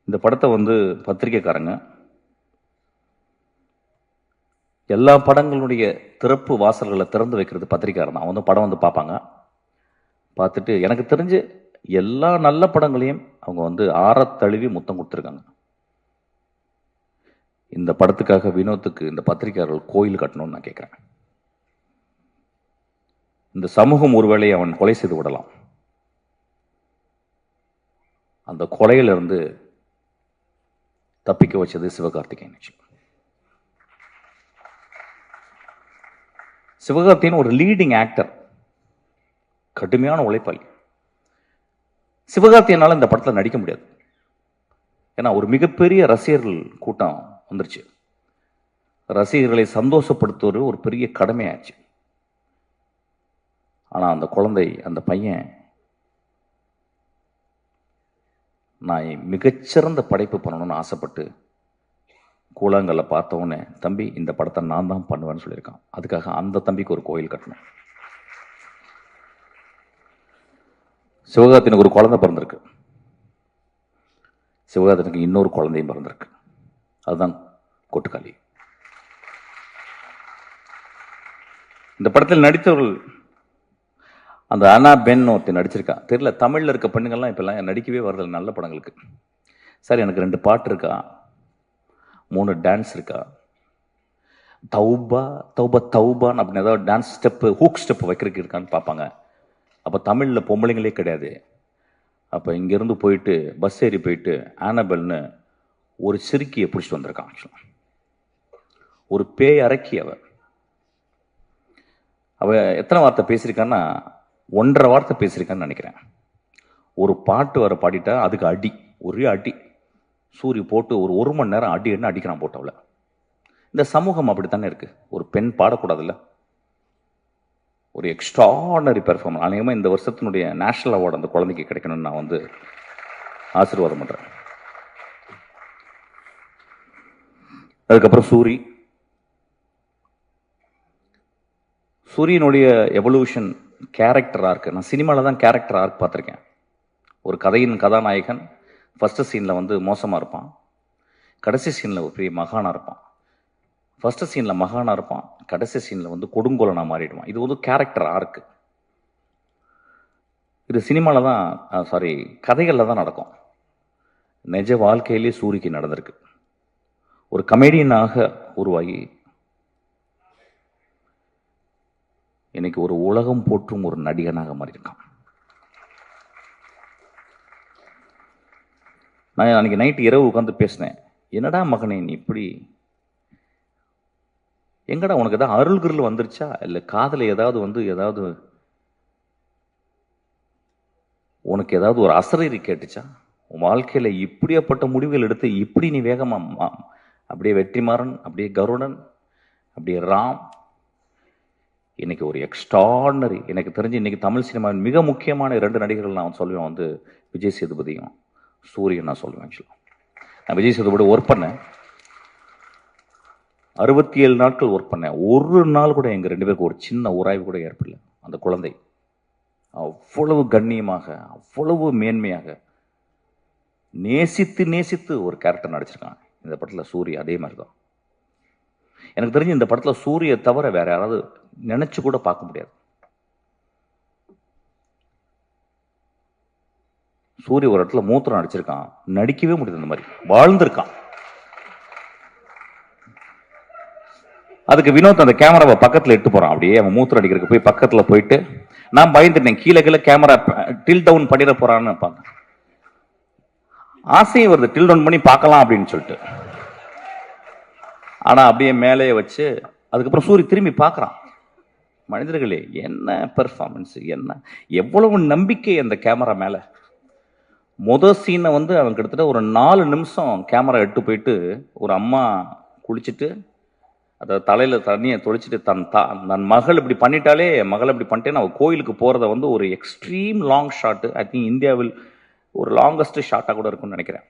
இந்த படத்தை வந்து பத்திரிகைக்காரங்க எல்லா படங்களுடைய திறப்பு வாசல்களை திறந்து வைக்கிறது பத்திரிக்கையாளர் தான். அவங்க படம் வந்து பார்ப்பாங்க. பார்த்துட்டு எனக்கு தெரிஞ்சு எல்லா நல்ல படங்களையும் அவங்க வந்து ஆறத்தழுவி முத்தம் கொடுத்துருக்காங்க. இந்த படத்துக்காக வினோத்துக்கு இந்த பத்திரிகையாளர்கள் கோயில் கட்டணும்னு நான் கேட்குறேன். இந்த சமூகம் ஒருவேளை அவன் கொலை செய்து விடலாம். அந்த கொலையிலிருந்து தப்பிக்க வச்சது சிவகார்த்திகேயன். சிவகார்த்திகேயன் ஒரு லீடிங் ஆக்டர், கடுமையான உழைப்பாளி. சிவகார்த்திகேயனால இந்த படத்தில் நடிக்க முடியாது. ஏன்னா ஒரு மிகப்பெரிய ரசிகர்கள் கூட்டம் வந்துருச்சு. ரசிகர்களை சந்தோஷப்படுத்துவது ஒரு பெரிய கடமையாச்சு. ஆனா அந்த குழந்தை, அந்த பையன், நான் மிகச்சிறந்த படைப்பு பண்ணணும்னு ஆசைப்பட்டு கூழாங்கல்ல பார்த்தவொடனே, தம்பி இந்த படத்தை நான் தான் பண்ணுவேன்னு சொல்லியிருக்கான். அதுக்காக அந்த தம்பிக்கு ஒரு கோயில் கட்டணும். சிவகார்த்திகனுக்கு ஒரு குழந்தை பிறந்திருக்கு. சிவகார்த்திகனுக்கு இன்னொரு குழந்தையும் பிறந்திருக்கு. அதுதான் கொட்டுக்காளி. இந்த படத்தில் நடித்தவர்கள், அந்த அனா பென் ஒருத்தர் நடிச்சிருக்கா. தெரியல, தமிழ்ல இருக்க பெண்ணுங்கள்லாம் இப்பெல்லாம் நடிக்கவே வரதில்லை நல்ல படங்களுக்கு. சார் எனக்கு 2 பாட்டு இருக்கா, 3 டான்ஸ் இருக்கா, தௌபா தௌபா தௌபான்னு அப்படின்னு ஏதாவது டான்ஸ் ஸ்டெப்பு, ஹூக் ஸ்டெப் வைக்கிறதுக்கு இருக்கான்னு பார்ப்பாங்க. அப்போ தமிழில் பொம்பளைங்களே கிடையாது. அப்போ இங்கேருந்து போயிட்டு பஸ் ஏறி போயிட்டு ஆனபெல்னு ஒரு சிறுக்கியை பிடிச்சிட்டு வந்திருக்கான். ஆக்சுவலாக ஒரு பேய் அரக்கி. அவ எத்தனை வார்த்தை பேசியிருக்கான்னா 1.5 வார்த்தை பேசியிருக்கான்னு நினைக்கிறேன். ஒரு பாட்டு வர பாடிட்டா அதுக்கு அடி, ஒரே அடி. சூரி போட்டு ஒரு மணி நேரம் அடி என்ன அடிக்கிறான் போட்டவள. இந்த சமூகம் அப்படித்தானே இருக்கு. ஒரு பெண் பாடக்கூடாதுல்ல. ஒரு எக்ஸ்ட்ராடனரி பெர்ஃபார்மன்ஸ். அநேகமாக இந்த வருஷத்தினுடைய நேஷனல் அவார்டு அந்த குழந்தைக்கு கிடைக்கணும்னு நான் வந்து ஆசீர்வாதம் பண்றேன். அதுக்கப்புறம் சூரியனுடைய எவல்யூஷன் கேரக்டர் ஆர்க். நான் சினிமாவில் தான் கேரக்டர் ஆர்க் பார்த்துருக்கேன். ஒரு கதையின் கதாநாயகன் ஃபர்ஸ்ட் சீனில் வந்து மோசமாக இருப்பான், கடைசி சீனில் ஒரு பெரிய மகானாக இருப்பான். ஃபர்ஸ்ட் சீனில் மகானாக இருப்பான், கடைசி சீனில் வந்து கொடுங்கோலனாக மாறிடுவான். இது வந்து கேரக்டர் ஆர்க்கு. இது சினிமாவில் தான், சாரி, கதைகளில் தான் நடக்கும். நிஜ வாழ்க்கையிலே சூரிக்கு நடந்திருக்கு. ஒரு கமெடியனாக உருவாகி இன்னைக்கு ஒரு உலகம் போற்றும் ஒரு நடிகனாக மாறியிருக்கான். நான் அன்னைக்கு நைட்டு இரவு உட்காந்து பேசினேன். என்னடா மகனே நீ இப்படி, எங்கடா உனக்கு ஏதாவது அருள்கிருள் வந்துருச்சா, இல்லை காதல ஏதாவது உனக்கு ஏதாவது ஒரு அசரீரி கேட்டுச்சா? உன் வாழ்க்கையில இப்படியாப்பட்ட முடிவுகள் எடுத்து இப்படி நீ வேகமா அப்படியே வெற்றிமாறன், அப்படியே கருடன், அப்படியே ராம், இன்னைக்கு ஒரு எக்ஸ்ட்ராடனரி. எனக்கு தெரிஞ்சு இன்னைக்கு தமிழ் சினிமாவின் மிக முக்கியமான 2 நடிகர்கள் நான் சொல்லுவேன் வந்து விஜய் சேதுபதியும் சூரியன் நான் சொல்லுவேன். ஆக்சுவலாக நான் விஜய் சேதுபதி ஒர்க் பண்ணேன், 67 நாட்கள் ஒர்க் பண்ணேன். ஒரு நாள் கூட எங்கள் 2 பேருக்கு ஒரு சின்ன உராய்வு கூட ஏற்படல. அந்த குழந்தை அவ்வளவு கண்ணியமாக, அவ்வளவு மேன்மையாக நேசித்து ஒரு கேரக்டர் நடிச்சிருக்காங்க இந்த படத்தில். சூரிய அதே மாதிரி தான். எனக்கு தெரிஞ்சு இந்த படத்தில் சூரிய தவிர வேற யாராவது நினைச்சு கூட பார்க்க முடியாது. சூரிய ஒரு இடத்துல மூத்திரம் நடிச்சிருக்கான், நடிக்கவே முடியாது. இந்த மாதிரி வாழ்ந்திருக்கான். அதுக்கு வினோத் அந்த கேமராவை பக்கத்தில் எட்டு போறான். அப்படியே அவன் மூத்திரம் அடிக்கிறதுக்கு போய் பக்கத்தில் போயிட்டு நான் பயந்துட்டேன், கீழே கேமரா டில் டவுன் பண்ணிட போறான்னு பார்த்தேன். ஆசையும் வருது டில் டவுன் பண்ணி பார்க்கலாம் அப்படின்னு சொல்லிட்டு. ஆனா அப்படியே மேலேயே வச்சு அதுக்கப்புறம் சூரிய திரும்பி பார்க்கறான். மனிதர்களே என்ன பெர்ஃபார்மன்ஸ், என்ன எவ்வளவு நம்பிக்கை அந்த கேமரா மேல. முதல் சீனை வந்து அவன் கிட்டத்தட்ட ஒரு 4 நிமிஷம் கேமரா எட்டு போயிட்டு ஒரு அம்மா குளிச்சுட்டு அதை தலையில தண்ணியை தொளிச்சுட்டு தன் மகள் இப்படி பண்ணிட்டாலே, மகள் இப்படி பண்ணிட்டேன்னு அவள் கோயிலுக்கு போறத வந்து ஒரு extreme long shot. I think இந்தியாவில் ஒரு லாங்கஸ்ட் ஷாட்டா கூட இருக்கும்னு நினைக்கிறேன்.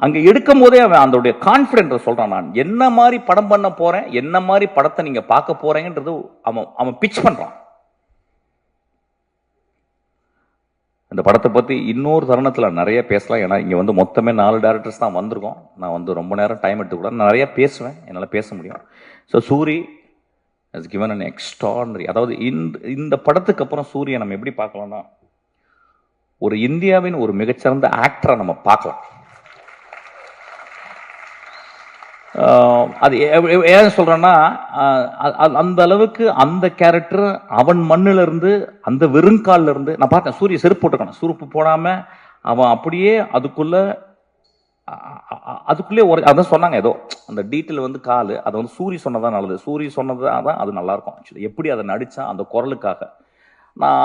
அங்க எடுக்கும் போதே அவன் அதோடைய கான்பிடன்ஸ் சொல்றான், நான் என்ன மாதிரி படம் பண்ண போறேன், என்ன மாதிரி படத்தை நீங்க பார்க்க போறேங்கிறது அவன் பிச் பண்றான். இந்த படத்தை பத்தி இன்னொரு தருணத்துல நிறைய பேசலாம். ஏன்னா இங்க வந்து மொத்தமே 4 டைரக்டர்ஸ் தான் வந்திருக்கோம். நான் வந்து ரொம்ப நேரம் டைம் எடுத்துக்கூடாது, நிறைய பேசுவேன், என்னால் பேச முடியும். So Soori has given an extraordinary. அதாவது இந்த படத்துக்கு அப்புறம் சூரியை நம்ம எப்படி பார்க்கலாம்னா, ஒரு இந்தியாவின் ஒரு மிகச்சிறந்த ஆக்டரை நம்ம பார்க்கலாம். அது ஏன் சொல்றேன்னா, அந்த அளவுக்கு அந்த கேரக்டர் அவன் மண்ணில இருந்து, அந்த வெறுங்கால்ல இருந்து நான் பார்த்தேன். சூரிய செருப்பு போட்டுக்கான, செருப்பு போடாம அவன் அப்படியே அதுக்குள்ளே ஒரு அதான் சொன்னாங்க, ஏதோ அந்த டீட்டெயில் வந்து காலு அதை வந்து சூரிய சொன்னதான் நல்லது, சூரிய சொன்னதான் அது நல்லா இருக்கும். ஆக்சுவலி எப்படி அதை நடிச்சா அந்த குரலுக்காக. நான்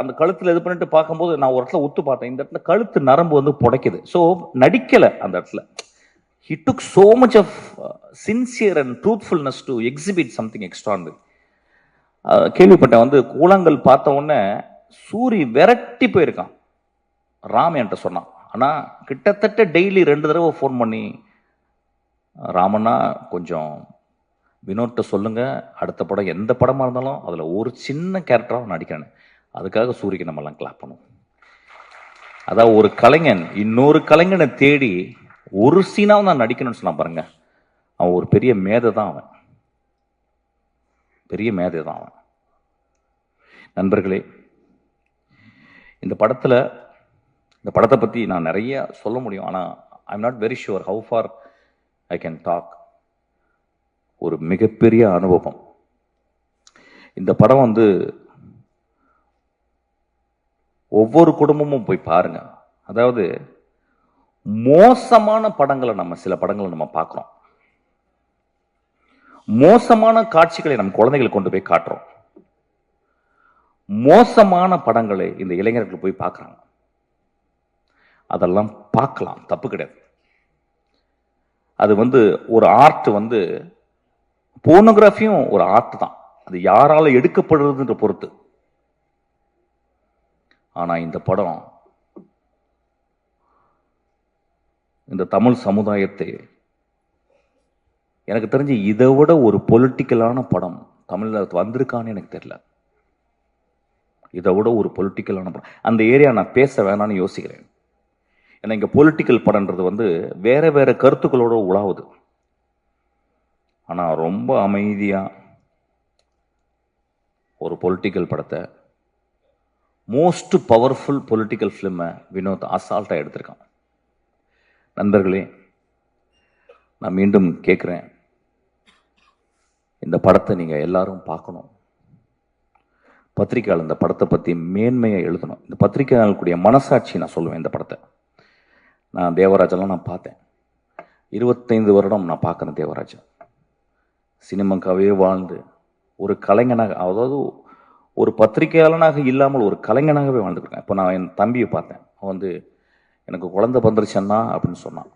அந்த கழுத்துல இது பண்ணிட்டு பார்க்கும்போது நான் ஒரு இடத்துல ஒத்து பார்த்தேன், இந்த இடத்துல கழுத்து நரம்பு வந்து புடைக்குது. ஸோ நடிக்கலை அந்த இடத்துல. He took so much of sincere and truthfulness to exhibit something extraordinary. கேள்விப்பட்டேன் வந்து கூழாங்கல் பார்த்த உடனே சூரி விரட்டி போயிருக்கான். ராம் என்கிட்ட சொன்னான். ஆனா கிட்டத்தட்ட டெய்லி 2 தடவை ஃபோன் பண்ணி, ராமண்ணா கொஞ்சம் வினோட்ட சொல்லுங்க, அடுத்த படம் எந்த படமா இருந்தாலும் அதுல ஒரு சின்ன கேரக்டராக நடிக்கிறேன், அதுக்காக சூரிக்கு நம்ம எல்லாம் கிளாப் பண்ணுவோம். அதாவது ஒரு கலைஞன் இன்னொரு கலைஞனை தேடி ஒரு சீனாவும் நான் நடிக்கணும்னு சொன்னா பாருங்க, அவன் ஒரு பெரிய மேதை தான். அவன் பெரிய மேதை தான் அவன். நண்பர்களே, இந்த படத்தை பத்தி நான் நிறைய சொல்ல முடியும். ஆனா I am not very sure how far I can talk. ஒரு மிகப்பெரிய அனுபவம். இந்த படம் வந்து ஒவ்வொரு குடும்பமும் போய் பாருங்க. அதாவது மோசமான படங்களை சில படங்களை நம்ம பார்க்கிறோம், மோசமான காட்சிகளை நம்ம குழந்தைகளை கொண்டு போய் காட்டுறோம், மோசமான படங்களை இந்த இளைஞர்கள் போய் பார்க்குறாங்க. அதெல்லாம் பார்க்கலாம், தப்பு கிடையாது. அது ஒரு ஆர்ட், போர்னோகிராஃபியும் ஒரு ஆர்ட் தான். அது யாரால எடுக்கப்படுறதுன்ற பொறுத்து. ஆனா இந்த படம் இந்த தமிழ் சமுதாயத்தை, எனக்கு தெரிஞ்சு இதை விட ஒரு பொலிட்டிக்கலான படம் தமிழ்ல வந்திருக்கான்னு எனக்கு தெரியல. இதை விட ஒரு பொலிட்டிக்கலான படம், அந்த ஏரியா நான் பேச வேணான்னு யோசிக்கிறேன். ஏன்னா இங்க பொலிட்டிக்கல் படம்ன்றது வேற வேற கருத்துக்களோட உலாவுது. ஆனா ரொம்ப அமைதியா ஒரு பொலிட்டிக்கல் படத்தை, மோஸ்ட் பவர்ஃபுல் பொலிட்டிக்கல் ஃபிலிமை வினோத் அசால்ட்டா எடுத்திருக்கான். நண்பர்களே, நான் மீண்டும் கேட்குறேன், இந்த படத்தை நீங்க எல்லாரும் பார்க்கணும். பத்திரிகையாளர் இந்த படத்தை பத்தி மேன்மையை எழுதணும். இந்த பத்திரிகையாளர்களுடைய மனசாட்சி நான் சொல்லுவேன். இந்த படத்தை நான் தேவராஜெல்லாம் நான் பார்த்தேன். 25 வருடம் நான் பார்க்குறேன் தேவராஜா. சினிமாக்காவே வாழ்ந்து ஒரு கலைஞனாக, அதாவது ஒரு பத்திரிகையாளனாக இல்லாமல் ஒரு கலைஞனாகவே வாழ்ந்துருக்கேன். இப்போ நான் என் தம்பியை பார்த்தேன். அவன் எனக்கு குழந்தை வந்துருச்சன்னா அப்படின்னு சொன்னான்.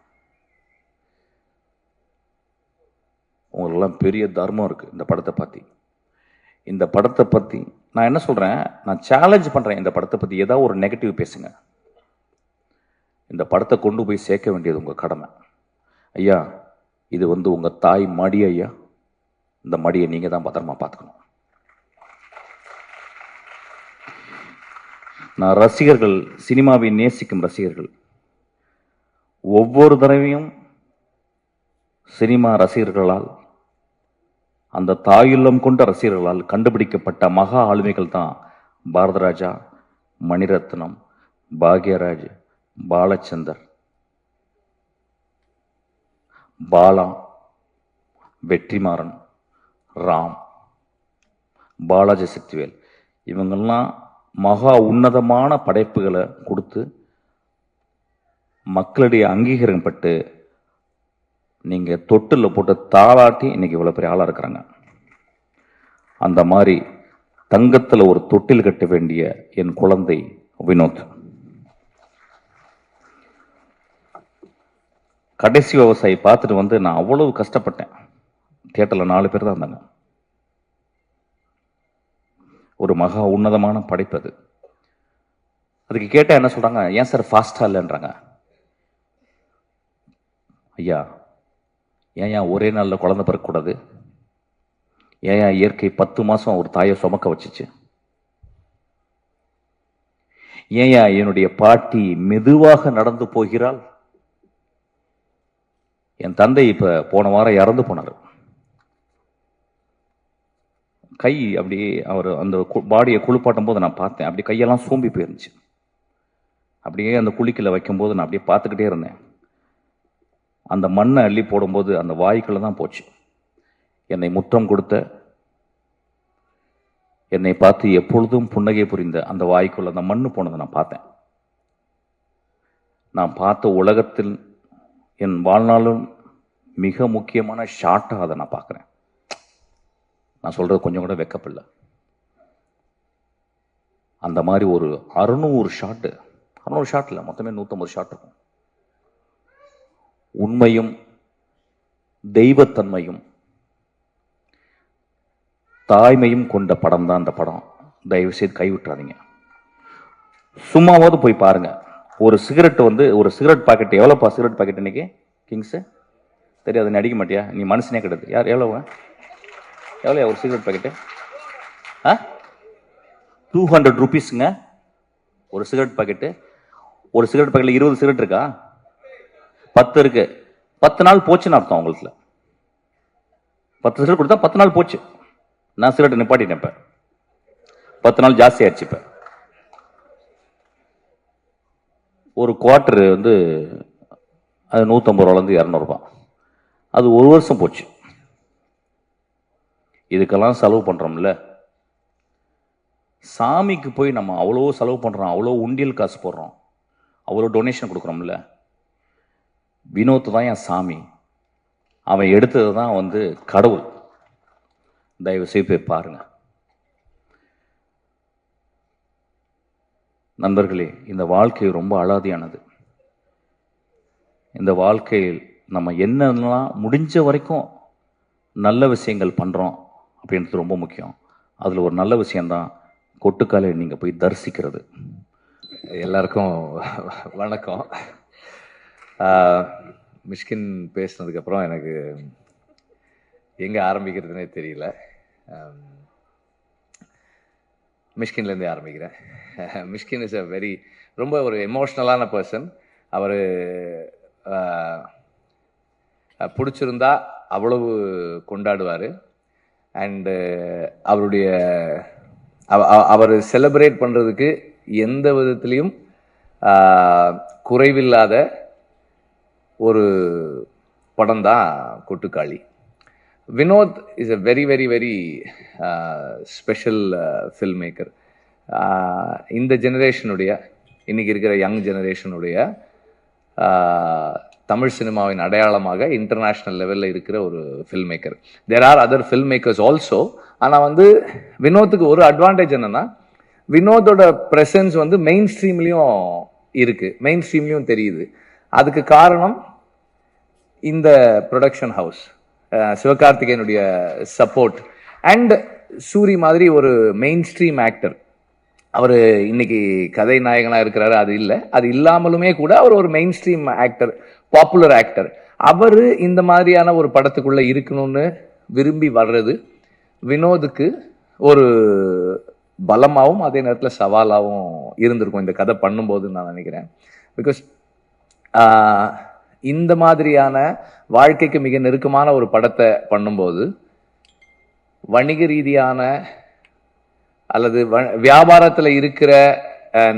உங்களுக்கெல்லாம் பெரிய தர்மம் இருக்கு இந்த படத்தை பற்றி. இந்த படத்தை பற்றி நான் என்ன சொல்றேன், நான் சேலஞ்ச் பண்றேன். இந்த படத்தை பற்றி ஏதாவது ஒரு நெகட்டிவ் பேசுங்க. இந்த படத்தை கொண்டு போய் சேர்க்க வேண்டியது உங்க கடமை. ஐயா, இது உங்க தாய் மடி ஐயா. இந்த மடியை நீங்க தான் பத்திரமா பார்த்துக்கணும். நான் ரசிகர்கள், சினிமாவை நேசிக்கும் ரசிகர்கள், ஒவ்வொரு தடவையும் சினிமா ரசிகர்களால், அந்த தாயுள்ளம் கொண்ட ரசிகர்களால் கண்டுபிடிக்கப்பட்ட மகா ஆளுமைகள் தான் பாரதராஜா, மணிரத்னம், பாக்யராஜ், பாலச்சந்தர், பாலா, வெற்றிமாறன், ராம், பாலாஜி சக்திவேல். இவங்கெல்லாம் மகா உன்னதமான படைப்புகளை கொடுத்து மக்களுடைய அங்கீகாரம் பட்டு நீங்க தொட்டில் போட்டு தாளாட்டி இன்னைக்கு இவ்வளவு பெரிய ஆளா இருக்கிறாங்க. அந்த மாதிரி தங்கத்துல ஒரு தொட்டில் கட்ட வேண்டிய என் குழந்தை வினோத். கடைசி விவசாயி பார்த்துட்டு நான் அவ்வளவு கஷ்டப்பட்டேன். தியேட்டர்ல 4 பேர் தான் இருந்தாங்க. ஒரு மகா உன்னதமான படைப்பு அது. அதுக்கு கேட்டா என்ன சொல்றாங்க, ஏன் சார் ஃபாஸ்டா இல்லைன்றாங்க. ஐயா, ஏன் ஒரே நாளில் குழந்தை பிறக்கக்கூடாது? ஏன் இயற்கை 10 மாசம் ஒரு தாயை சுமக்க வச்சுச்சு? ஏன் என்னுடைய பாட்டி மெதுவாக நடந்து போகிறாள்? என் தந்தை இப்ப போன வாரம் இறந்து போனார். கை அப்படியே அவர் அந்த பாடியை குளிப்பாட்டும் போது நான் பார்த்தேன். அப்படி கையெல்லாம் சோம்பி போயிருந்துச்சு. அப்படியே அந்த குளிக்கல வைக்கும்போது நான் அப்படியே பார்த்துக்கிட்டே இருந்தேன். அந்த மண்ணை அள்ளி போடும்போது அந்த வாய்க்குள்ள தான் போச்சு. என்னை முத்தம் கொடுத்த, என்னை பார்த்து எப்பொழுதும் புன்னகை புரிந்த அந்த வாய்க்குள்ள அந்த மண்ணு போனதை நான் பார்த்தேன். நான் பார்த்த உலகத்தில் என் வாழ்நாளும் மிக முக்கியமான ஷாட்டா அதை நான் பார்க்குறேன். நான் சொல்றது கொஞ்சம் கூட வெக்கப்படல. அந்த மாதிரி ஒரு 600 ஷாட்ல மொத்தமே 150 ஷாட் இருக்கும். உண்மையும் தெய்வத்தன்மையும் தாய்மையும் கொண்ட படம் தான் அந்த படம். தயவு செய்து கைவிட்டுறாதீங்க. சும்மாவது போய் பாருங்க. ஒரு சிகரெட் ஒரு சிகரெட் பாக்கெட் எவ்வளோப்பா? சிகரெட் பாக்கெட் இன்னைக்கு கிங்ஸ் தெரியாது, நீ அடிக்க மாட்டியா? நீ மனுஷனே கிடையாது. யார் எவ்வளோ ஒரு சிகரெட் பாக்கெட்டு? 200 rupeesங்க ஒரு சிகரெட் பாக்கெட்டு. ஒரு சிகரெட் பாக்கெட்ல 20 சிகரெட் இருக்கா? 10 இருக்கு. 10 நாள் போச்சுன்னு அர்த்தம் உங்களுக்கு. 10 சிகரெட் கொடுத்தா 10 நாள் போச்சு. நான் சிகரெட் நிப்பாட்டினேன். இப்ப 10 நாள் ஜாஸ்தி ஆயிடுச்சு. இப்ப ஒரு குவார்டர் அது 150 ரூபாயிலிருந்து 200 ரூபாய். அது 1 வருஷம் போச்சு. இதுக்கெல்லாம் செலவு பண்றோம்ல. சாமிக்கு போய் நம்ம அவ்வளோ செலவு பண்றோம், அவ்வளோ உண்டியல் காசு போடுறோம், அவ்வளோ டொனேஷன் கொடுக்குறோம்ல. வினோத் தான் என் சாமி. அவன் எடுத்தது தான் கடவுள். தயவு செய்து போய் பாருங்க. நண்பர்களே, இந்த வாழ்க்கை ரொம்ப அலாதியானது. இந்த வாழ்க்கையில் நம்ம என்னெல்லாம் முடிஞ்ச வரைக்கும் நல்ல விஷயங்கள் பண்ணுறோம் அப்படின்றது ரொம்ப முக்கியம். அதில் ஒரு நல்ல விஷயந்தான் கொட்டுக்காலை நீங்கள் போய் தரிசிக்கிறது. எல்லாருக்கும் வணக்கம். மிஷ்கின் பேசினதுக்கப்புறம் எனக்கு எங்கே ஆரம்பிக்கிறதுனே தெரியல. மிஷ்கின்லேருந்தே ஆரம்பிக்கிறேன். மிஷ்கின் இஸ் ரொம்ப ஒரு எமோஷ்னலான பர்சன். அவர் பிடிச்சிருந்தா அவ்வளவு கொண்டாடுவார். அண்டு அவர் செலிப்ரேட் பண்ணுறதுக்கு எந்த விதத்துலேயும் குறைவில்லாத ஒரு படம் தான் Kottukkaali. Vinoth is a very very very special filmmaker. இந்த ஜெனரேஷனுடைய, இன்னைக்கு இருக்கிற யங் ஜெனரேஷனுடைய தமிழ் சினிமாவின் அடையாளமாக இன்டர்நேஷ்னல் லெவலில் இருக்கிற ஒரு film maker. There are other film makers also. ஆனால் வினோத்துக்கு ஒரு அட்வான்டேஜ் என்னன்னா, வினோதோட ப்ரெசன்ஸ் மெயின் ஸ்ட்ரீம்லையும் இருக்கு, மெயின் ஸ்ட்ரீம்லையும் தெரியுது. அதுக்கு காரணம் இந்த ப்ரொடக்ஷன் ஹவுஸ், சிவகார்த்திகேயனுடைய சப்போர்ட் அண்ட் சூரி மாதிரி ஒரு மெயின் ஸ்ட்ரீம் ஆக்டர். அவர் இன்னைக்கு கதை நாயகனாக இருக்கிறாரு, அது இல்லை. அது இல்லாமலுமே கூட அவர் ஒரு mainstream actor, popular actor. அவர் இந்த மாதிரியான ஒரு படத்துக்குள்ள இருக்கணும்னு விரும்பி வர்றது வினோதுக்கு ஒரு பலமாகவும் அதே நேரத்தில் சவாலாகவும் இருந்திருக்கும் இந்த கதை பண்ணும்போதுன்னு நான் நினைக்கிறேன். பிகாஸ் இந்த மாதிரியான வாழ்க்கைக்கு மிக நெருக்கமான ஒரு படத்தை பண்ணும்போது வணிக ரீதியான அல்லது வியாபாரத்தில் இருக்கிற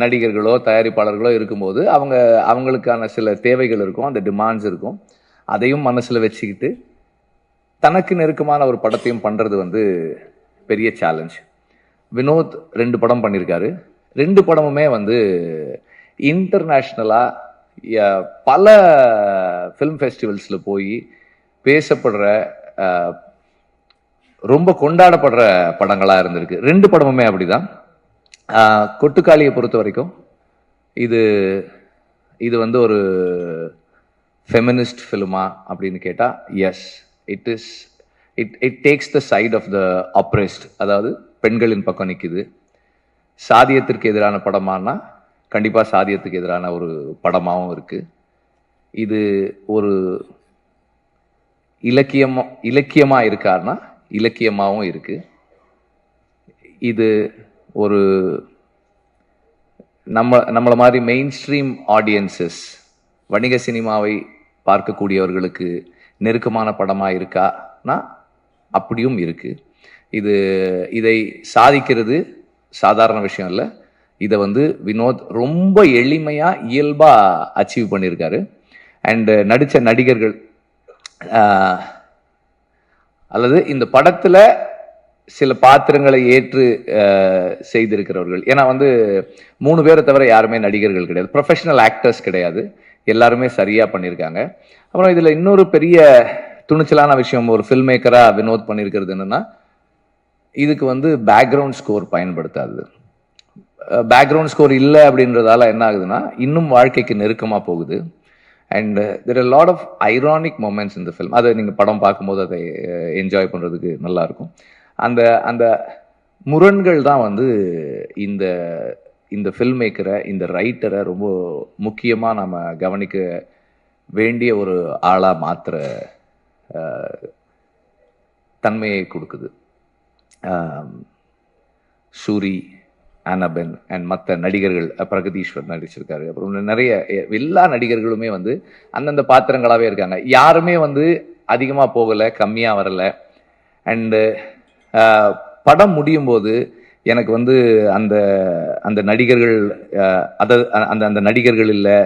நடிகர்களோ தயாரிப்பாளர்களோ இருக்கும்போது அவங்களுக்கான சில தேவைகள் இருக்கும், அந்த டிமாண்ட்ஸ் இருக்கும். அதையும் மனசில் வச்சுக்கிட்டு தனக்கு நெருக்கமான ஒரு படத்தையும் பண்ணுறது பெரிய சேலஞ்ச். வினோத் 2 படம் பண்ணியிருக்காரு. 2 படமுமே இன்டர்நேஷ்னலாக பல ஃபிலிம் ஃபெஸ்டிவல்ஸில் போய் பேசப்படுற, ரொம்ப கொண்டாடப்படுற படங்களாக இருந்திருக்கு. 2 படமுமே அப்படிதான். கொட்டுக்காளியை பொறுத்த வரைக்கும் இது ஒரு ஃபெமினிஸ்ட் ஃபிலிமா அப்படின்னு கேட்டால் yes, it takes the side of the oppressed, அதாவது பெண்களின் பக்கம் நிற்குது. சாதியத்திற்கு எதிரான படமானா கண்டிப்பாக சாதியத்துக்கு எதிரான ஒரு படமாகவும் இருக்கு. இது ஒரு இலக்கியமாக இருக்காருன்னா இலக்கியமாகவும் இருக்கு. இது ஒரு நம்மளை மாதிரி மெயின் ஸ்ட்ரீம் ஆடியன்சஸ், வணிக சினிமாவை பார்க்கக்கூடியவர்களுக்கு நெருக்கமான படமாக இருக்கானா அப்படியும் இருக்கு. இதை சாதிக்கிறது சாதாரண விஷயம் இல்லை. இதை வினோத் ரொம்ப எளிமையாக இயல்பாக அச்சீவ் பண்ணியிருக்காரு. அண்ட் நடித்த நடிகர்கள் அல்லது இந்த படத்தில் சில பாத்திரங்களை ஏற்று செய்திருக்கிறவர்கள், ஏன்னா 3 பேரை தவிர யாருமே நடிகர்கள் கிடையாது, ப்ரொஃபஷனல் ஆக்டர்ஸ் கிடையாது, எல்லாருமே சரியாக பண்ணியிருக்காங்க. அப்புறம் இதில் இன்னொரு பெரிய துணிச்சலான விஷயம் ஒரு ஃபில்ம் மேக்கராக வினோத் பண்ணியிருக்கிறது என்னன்னா, இதுக்கு பேக்ரவுண்ட் ஸ்கோர் பயன்படுத்தாது. பேக்ரவுண்ட் ஸ்கோர் இல்லை அப்படின்றதால என்ன ஆகுதுன்னா இன்னும் வாழ்க்கைக்கு நெருக்கமாக போகுது. And there are lot of ironic moments இந்த ஃபில்ம். அதை நீங்கள் படம் பார்க்கும்போது அதை என்ஜாய் பண்ணுறதுக்கு நல்லாயிருக்கும். அந்த முரண்கள் தான் இந்த ஃபில்ம் மேக்கரை, இந்த ரைட்டரை ரொம்ப முக்கியமாக நம்ம கவனிக்க வேண்டிய ஒரு ஆளாக மாற்றுற தன்மையை கொடுக்குது. சூரி, ஆனபென் அண்ட் மற்ற நடிகர்கள், பிரகதீஸ்வர் நடிச்சிருக்காரு. அப்புறம் நிறைய எல்லா நடிகர்களுமே அந்தந்த பாத்திரங்களாகவே இருக்காங்க. யாருமே அதிகமாக போகலை, கம்மியாக வரலை. அண்டு படம் முடியும் போது எனக்கு அந்த அந்த நடிகர்கள் அந்த நடிகர்கள் இல்லை,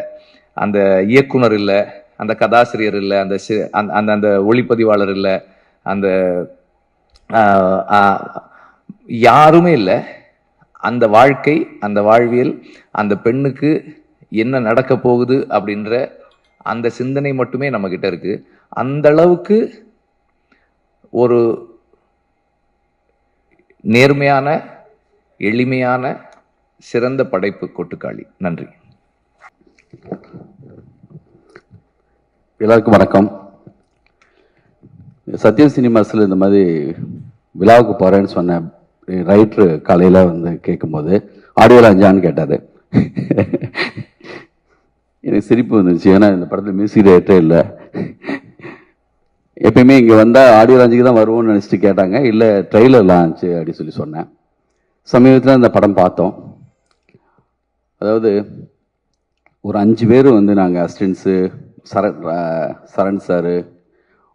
அந்த இயக்குனர் இல்லை, அந்த கதாசிரியர் இல்லை, அந்த ஒளிப்பதிவாளர் இல்லை, அந்த யாருமே இல்லை. அந்த வாழ்க்கை, அந்த வாழ்வியல், அந்த பெண்ணுக்கு என்ன நடக்க போகுது அப்படின்ற அந்த சிந்தனை மட்டுமே நம்ம கிட்ட இருக்கு. அந்த அளவுக்கு ஒரு நேர்மையான, எளிமையான, சிறந்த படைப்பு கொட்டுக்காளி. நன்றி. எல்லாருக்கும் வணக்கம். சத்யம் சினிமாஸில் இந்த மாதிரி விழாவுக்கு போகிறேன்னு சொன்னேன். ரைட்ரு காலையில் வந்து கேட்கும்போது ஆடியோ லாஞ்சான்னு கேட்டார். எனக்கு சிரிப்பு வந்துருச்சு. ஏன்னா இந்த படத்தில் மியூசிக் டைரக்டரே இல்லை. எப்பயுமே இங்கே வந்தால் ஆடியோ லாஞ்சுக்கு தான் வருவோம்னு நினச்சிட்டு கேட்டாங்க. இல்லை ட்ரெய்லர் லான்ச்சு அப்படி சொல்லி சொன்னேன். சமீபத்தில் இந்த படம் பார்த்தோம். அதாவது ஒரு 5 பேர் வந்து நாங்கள் அசிஸ்டன்ஸு சரண் சார்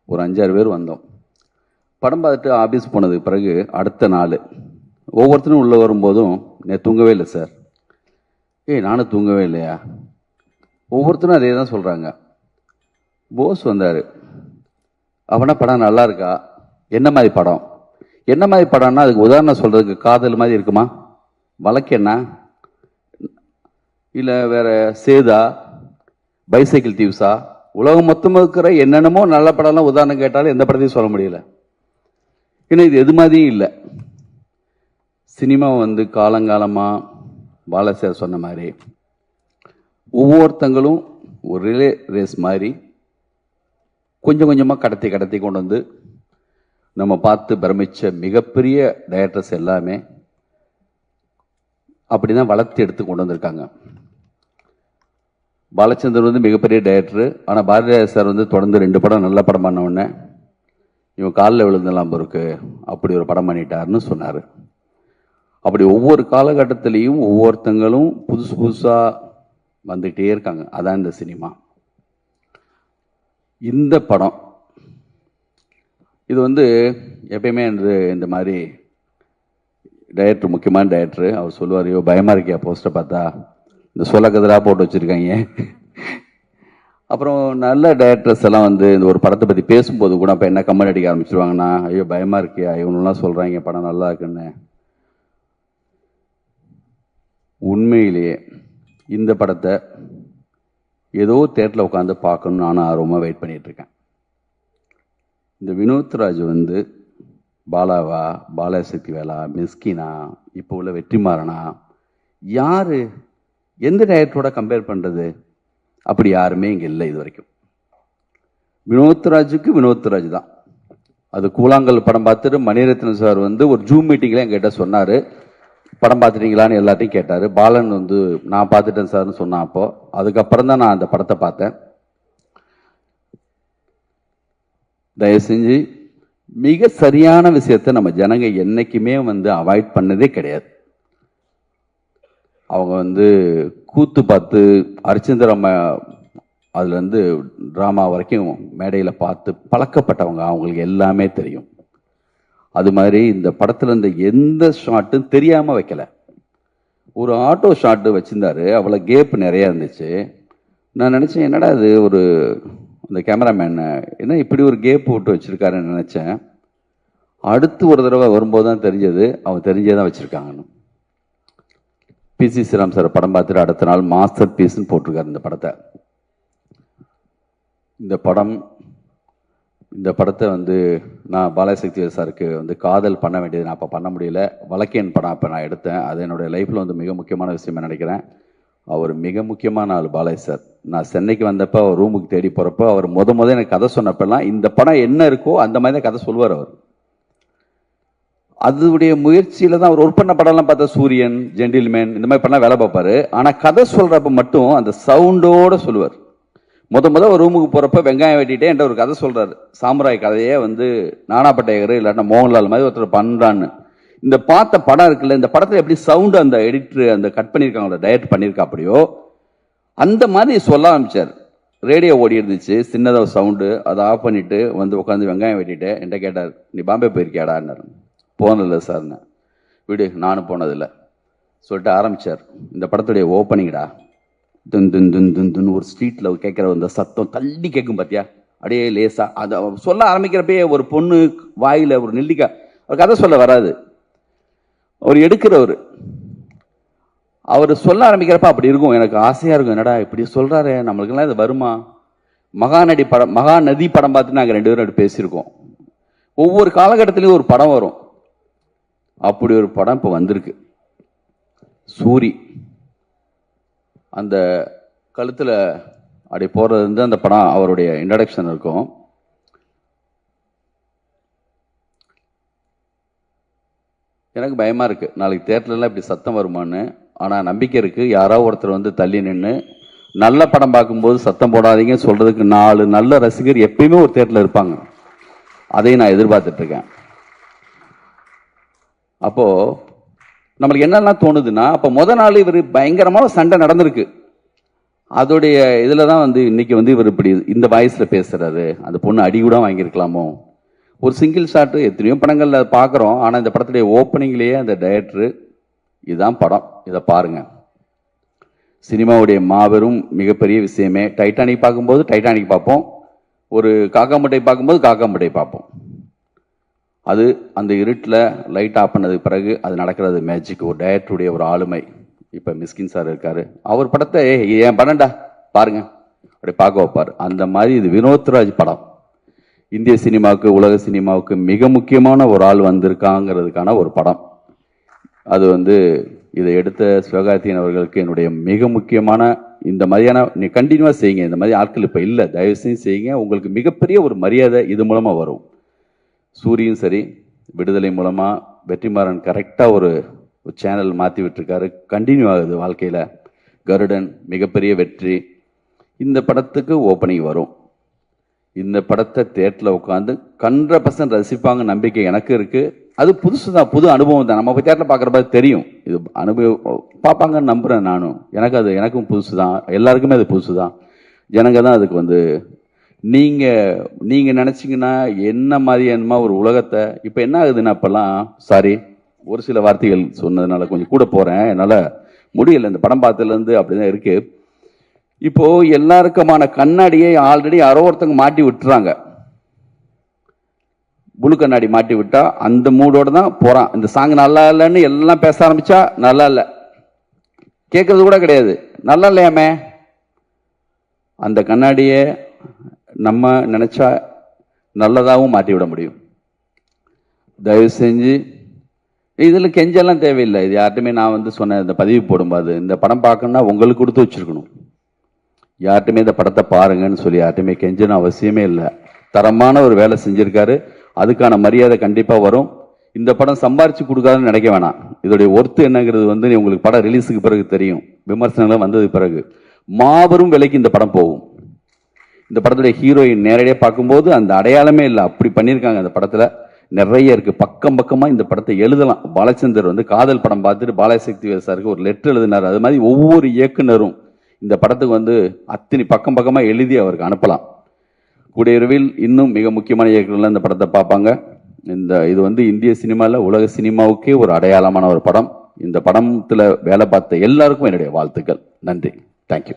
ஒரு 5-6 பேர் வந்தோம். படம் பார்த்துட்டு ஆஃபீஸ் போனதுக்கு பிறகு அடுத்த நாள் ஒவ்வொருத்தரும் உள்ளே வரும்போதும் தூங்கவே இல்லை சார். நானும் தூங்கவே இல்லையா? ஒவ்வொருத்தரும் அதே தான் சொல்கிறாங்க. போஸ் வந்தார். அவனா படம் நல்லா இருக்கா? என்ன மாதிரி படம்? என்ன மாதிரி படம்னா அதுக்கு உதாரணம் சொல்கிறதுக்கு காதல் மாதிரி இருக்குமா? வழக்கெண்ணா இல்லை வேற சேதா, பைசைக்கிள் தீவ்ஸா, உலகம் மொத்தமாக இருக்கிற என்னென்னமோ நல்ல படம்லாம் உதாரணம் கேட்டாலும் எந்த படத்தையும் சொல்ல முடியல. ஏன்னா இது எது மாதிரியும் இல்லை. சினிமா வந்து காலங்காலமாக பாலசார் சொன்ன மாதிரி ஒவ்வொருத்தங்களும் ஒரு ரிலே ரேஸ் மாதிரி கொஞ்சம் கொஞ்சமாக கடத்தி கொண்டு வந்து நம்ம பார்த்து பிரமிச்ச மிகப்பெரிய டைரக்டர்ஸ் எல்லாமே அப்படி தான் வளர்த்து எடுத்து கொண்டு வந்திருக்காங்க. பாலச்சந்தர் வந்து மிகப்பெரிய டைரக்டர். ஆனால் பாரதிராஜா சார் வந்து தொடர்ந்து 2 படம் நல்ல படம் பண்ண உடனே இவன் காலில் விழுந்தெல்லாம் இருக்கு அப்படி ஒரு படம் பண்ணிட்டாருன்னு சொன்னார். அப்படி ஒவ்வொரு காலகட்டத்திலையும் ஒவ்வொருத்தங்களும் புதுசாக வந்துகிட்டே இருக்காங்க. அதான் இந்த சினிமா. இந்த படம் இது வந்து எப்பயுமே இந்த மாதிரி டைரக்டர், முக்கியமான டைரக்டர், அவர் சொல்லுவார், ஐயோ பயமா இருக்கியா போஸ்டர் பார்த்தா, இந்த சொல்ல கதிராக போட்டு வச்சுருக்காங்க. அப்புறம் நல்ல டைரக்டர்ஸ் எல்லாம் வந்து இந்த ஒரு படத்தை பற்றி பேசும்போது கூட அப்போ என்ன கமெண்ட் அடிக்க ஆரம்பிச்சிருவாங்கன்னா, ஐயோ பயமா இருக்கியா, இவனெல்லாம் சொல்கிறாங்க படம் நல்லா இருக்குன்னு. உண்மையிலேயே இந்த படத்தை ஏதோ தேட்டரில் உட்காந்து பார்க்கணும்னு நானும் ஆர்வமாக வெயிட் பண்ணிட்டு இருக்கேன். இந்த வினோத் ராஜ் வந்து பாலாவா, பாலசக்தி வேலா, மிஸ்கினா, இப்போ உள்ள வெற்றிமாறனா, யாரு எந்த டைரக்டரோட கம்பேர் பண்ணுறது? அப்படி யாருமே இங்கே இல்லை இது வரைக்கும். வினோத் ராஜுக்கு வினோத் ராஜ் தான். அது கூழாங்கல் படம் பார்த்துட்டு மணிரத்னம் சார் வந்து ஒரு ஜூம் மீட்டிங்கில் என்கிட்ட சொன்னார், படம் பார்த்துட்டீங்களான்னு எல்லாத்தையும் கேட்டார். பாலன் வந்து நான் பார்த்துட்டேன் சார்னு சொன்னான். அப்போ அதுக்கப்புறம் தான் நான் அந்த படத்தை பார்த்தேன். தயவு செஞ்சு மிக சரியான விஷயத்தை நம்ம ஜனங்க என்னைக்குமே வந்து அவாய்ட் பண்ணதே கிடையாது. அவங்க வந்து கூத்து பார்த்து அரிச்சந்திரம்ம அதுலேருந்து ட்ராமா வரைக்கும் மேடையில் பார்த்து பழக்கப்பட்டவங்க, அவங்களுக்கு எல்லாமே தெரியும். அது மாதிரி இந்த படத்தில் இருந்த எந்த ஷாட்டும் தெரியாமல் வைக்கல. ஒரு ஆட்டோ ஷாட்டு வச்சுருந்தாரு, அவ்வளோ கேப் நிறையா இருந்துச்சு. நான் நினச்சேன், என்னடா இது ஒரு அந்த கேமராமேன் என்ன இப்படி ஒரு கேப் விட்டு வச்சுருக்காருன்னு நினச்சேன். அடுத்து ஒரு தடவை வரும்போது தான் தெரிஞ்சது அவன் தெரிஞ்சே தான் வச்சுருக்காங்கன்னு. பிசி ஸ்ரீராம் சார் படம் பார்த்துட்டு அடுத்த நாள் மாஸ்டர் பீஸ்ன்னு போட்டிருக்காரு இந்த படத்தை. இந்த படத்தை வந்து நான் பாலசக்தி சாருக்கு வந்து காதல் பண்ண வேண்டியது நான் அப்போ பண்ண முடியல. வழக்கேன் படம் அப்போ நான் எடுத்தேன். அது என்னுடைய லைஃப்பில் வந்து மிக முக்கியமான விஷயம் நினைக்கிறேன். அவர் மிக முக்கியமான ஆள் பாலாஜி சார். நான் சென்னைக்கு வந்தப்போ அவர் ரூமுக்கு தேடி போகிறப்போ அவர் முத எனக்கு கதை சொன்னப்பெல்லாம் இந்த படம் என்ன இருக்கோ அந்த மாதிரி தான் கதை சொல்லுவார் அவர். அதுடைய முயற்சியில் தான் அவர் ஒர்க் பண்ண படம்லாம் பார்த்தா சூரியன், ஜென்டில்மேன் இந்த மாதிரி படம் வேலை பார்ப்பாரு. ஆனால் கதை சொல்கிறப்ப மட்டும் அந்த சவுண்டோடு சொல்லுவார். முத ஒரு ரூமுக்கு போகிறப்ப வெங்காயம் வெட்டிட்டே என்ற ஒரு கதை சொல்கிறார். சாமுராய் கதையே வந்து நானா பட்டேகர் இல்லாட்டா மோகன்லால் மாதிரி ஒருத்தர் பண்ணுறான்னு. இந்த பார்த்த படம் இருக்குல்ல, இந்த படத்தில் எப்படி சவுண்டு அந்த எடிட்டர் அந்த கட் பண்ணியிருக்காங்களோ டைரக்ட் பண்ணியிருக்கா அப்படியோ அந்த மாதிரி சொல்ல ஆரம்பிச்சார். ரேடியோ ஓடி இருந்துச்சு, சின்னதாக சவுண்டு, அதை ஆஃப் பண்ணிட்டு வந்து உட்காந்து வெங்காயம் வெட்டிட்டு என்கிட்ட கேட்டார், நீ பாம்பே போயிருக்கியாடான்னாரு. போனதில்லை சார்னு. விடு, நானும் போனதில்லை சொல்லிட்டு ஆரம்பித்தார். இந்த படத்துடைய ஓப்பனிங்கடா, துன் துன் துன் துன் துன் ஒரு ஸ்ட்ரீட்டில் கேட்குற அந்த சத்தம் தள்ளி கேட்கும் பார்த்தியா, அப்படியே லேசாக அதை சொல்ல ஆரம்பிக்கிறப்பே ஒரு பொண்ணு வாயில் ஒரு நெல்லிக்காய், அவர் கதை சொல்ல வராது, அவர் எடுக்கிறவர், அவர் சொல்ல ஆரம்பிக்கிறப்ப அப்படி இருக்கும். எனக்கு ஆசையாக இருக்கும், என்னடா இப்படி சொல்கிறாரு, நம்மளுக்கெல்லாம் இது வருமா? மகாநதி படம் பார்த்து நாங்கள் 2 பேரும் அப்படி பேசியிருக்கோம். ஒவ்வொரு காலகட்டத்திலையும் ஒரு படம் வரும். அப்படி ஒரு படம் இப்போ வந்திருக்கு. சூரி அந்த கழுத்தில் அப்படி போகிறது வந்து அந்த படம் அவருடைய இன்ட்ரடக்ஷன் இருக்கும். எனக்கு பயமாக இருக்குது, நாளைக்கு தேட்டர்லாம் இப்படி சத்தம் வருமானு. ஆனால் நம்பிக்கை இருக்குது, யாராவது ஒருத்தர் வந்து தள்ளி நின்று நல்ல படம் பார்க்கும்போது சத்தம் போடாதீங்க சொல்கிறதுக்கு 4 நல்ல ரசிகர் எப்பயுமே ஒரு தேட்டரில் இருப்பாங்க. அதையும் நான் எதிர்பார்த்துட்ருக்கேன். அப்போது நம்மளுக்கு என்னெல்லாம் தோணுதுன்னா, அப்போ நாள் இவர் பயங்கரமான சண்டை நடந்திருக்கு. அதோடைய இதில் தான் வந்து இன்னைக்கு வந்து இவர் இப்படி இந்த வாய்ஸில் பேசுகிறாரு. அந்த பொண்ணு அடி கூட வாங்கியிருக்கலாமோ. ஒரு சிங்கிள் ஷாட்டு எத்தனையோ படங்களில் பார்க்குறோம். ஆனால் இந்த படத்துடைய ஓப்பனிங்லேயே அந்த டைரக்டரு இதுதான் படம், இதை பாருங்க. சினிமாவுடைய மாபெரும் மிகப்பெரிய விஷயமே டைட்டானிக் பார்க்கும்போது டைட்டானிக் பார்ப்போம், ஒரு காக்காம்பட்டை பார்க்கும்போது காக்காம்பட்டை பார்ப்போம். அது அந்த இருட்டில் லைட் ஆஃப் பண்ணதுக்கு பிறகு அது நடக்கிறது மேஜிக், ஒரு டைரக்டருடைய ஒரு ஆளுமை. இப்போ மிஸ்கின் சார் இருக்காரு, அவர் படத்தை என் படம்டா பாருங்க அப்படி பார்க்க வைப்பார். அந்த மாதிரி இது வினோத்ராஜ் படம் இந்திய சினிமாவுக்கு உலக சினிமாவுக்கு மிக முக்கியமான ஒரு ஆள் வந்திருக்காங்கிறதுக்கான ஒரு படம். அது வந்து இதை எடுத்த சிவகார்த்திகேயன் அவர்களுக்கு என்னுடைய மிக முக்கியமான, இந்த மாதிரியான நீ கண்டினியூவாக செய்யுங்க, இந்த மாதிரி ஆட்கள் இப்போ இல்லை, தயவு செஞ்சு செய்யுங்க, உங்களுக்கு மிகப்பெரிய ஒரு மரியாதை இது மூலமாக வரும். சூரியும் சரி, விடுதலை மூலமாக வெற்றிமாறன் கரெக்டாக ஒரு சேனல் மாற்றி விட்டுருக்காரு, கண்டினியூ ஆகுது வாழ்க்கையில். கருடன் மிகப்பெரிய வெற்றி. இந்த படத்துக்கு ஓப்பனிங் வரும். இந்த படத்தை தேட்டரில் உட்காந்து 100% ரசிப்பாங்க நம்பிக்கை எனக்கு இருக்குது. அது புதுசு தான், புது அனுபவம் தான். நம்ம போய் தேட்டரில் பார்க்குறப்ப தெரியும், இது அனுபவம் பார்ப்பாங்கன்னு நம்புகிறேன் நானும். எனக்கும் புதுசு தான், எல்லாருக்குமே அது புதுசு தான். ஜனங்க தான் அதுக்கு வந்து நீங்கள் நினச்சிங்கன்னா என்ன மாதிரியானமா ஒரு உலகத்தை. இப்போ என்ன ஆகுதுன்னா, அப்போல்லாம் சாரி ஒரு சில வார்த்தைகள் சொன்னதுனால கொஞ்சம் கூட போகிறேன், என்னால் முடியலை. இந்த படம் பார்த்ததுலேருந்து அப்படி தான் இருக்குது. இப்போ எல்லாருக்குமான கண்ணாடியை ஆல்ரெடி யாரோ ஒருத்தவங்க மாட்டி விட்டுறாங்க. புழு கண்ணாடி மாட்டி விட்டா அந்த மூடோட தான் போறான். இந்த சாங் நல்லா இல்லைன்னு எல்லாம் பேச ஆரம்பிச்சா நல்லா இல்லை, கேட்கறது கூட கிடையாது, நல்லா இல்லையாமே. அந்த கண்ணாடியை நம்ம நினைச்சா நல்லதாகவும் மாட்டி விட முடியும். தயவு செஞ்சு இதில் கெஞ்செல்லாம் தேவையில்லை. இது யார்ட்டுமே நான் வந்து சொன்ன இந்த பதிவு போடும்போது, இந்த படம் பார்க்கணும்னா உங்களுக்கு கொடுத்து வச்சிருக்கணும். யார்ட்டுமே இந்த படத்தை பாருங்கன்னு சொல்லி யார்ட்டுமே கெஞ்சணும் அவசியமே இல்லை. தரமான ஒரு வேலை செஞ்சிருக்காரு, அதுக்கான மரியாதை கண்டிப்பாக வரும். இந்த படம் சம்பாரிச்சு கொடுக்காதுன்னு நினைக்க வேணாம். இதோடைய ஒர்த்து என்னங்கிறது வந்து உங்களுக்கு படம் ரிலீஸுக்கு பிறகு தெரியும், விமர்சனங்கள் வந்ததுக்கு பிறகு. மாபெரும் விலைக்கு இந்த படம் போகும். இந்த படத்துடைய ஹீரோயின் நேரடியாக பார்க்கும்போது அந்த அடையாளமே இல்லை, அப்படி பண்ணியிருக்காங்க. அந்த படத்தில் நிறைய இருக்கு, பக்கம் பக்கமாக இந்த படத்தை எழுதலாம். பாலச்சந்தர் வந்து காதல் படம் பார்த்துட்டு பாலசக்தி சாருக்கு ஒரு லெட்டர் எழுதினார். அது மாதிரி ஒவ்வொரு இயக்குனரும் இந்த படத்துக்கு வந்து அத்தனை பக்கம் பக்கமாக எழுதி அவருக்கு அனுப்பலாம். கூடியவிரைவில் இன்னும் மிக முக்கியமான இயக்குநர்கள் இந்த படத்தை பார்ப்பாங்க. இது வந்து இந்திய சினிமாவில் உலக சினிமாவுக்கே ஒரு அடையாளமான ஒரு படம். இந்த படத்தில் வேலை பார்த்த எல்லாருக்கும் என்னுடைய வாழ்த்துக்கள். நன்றி, தேங்க்யூ.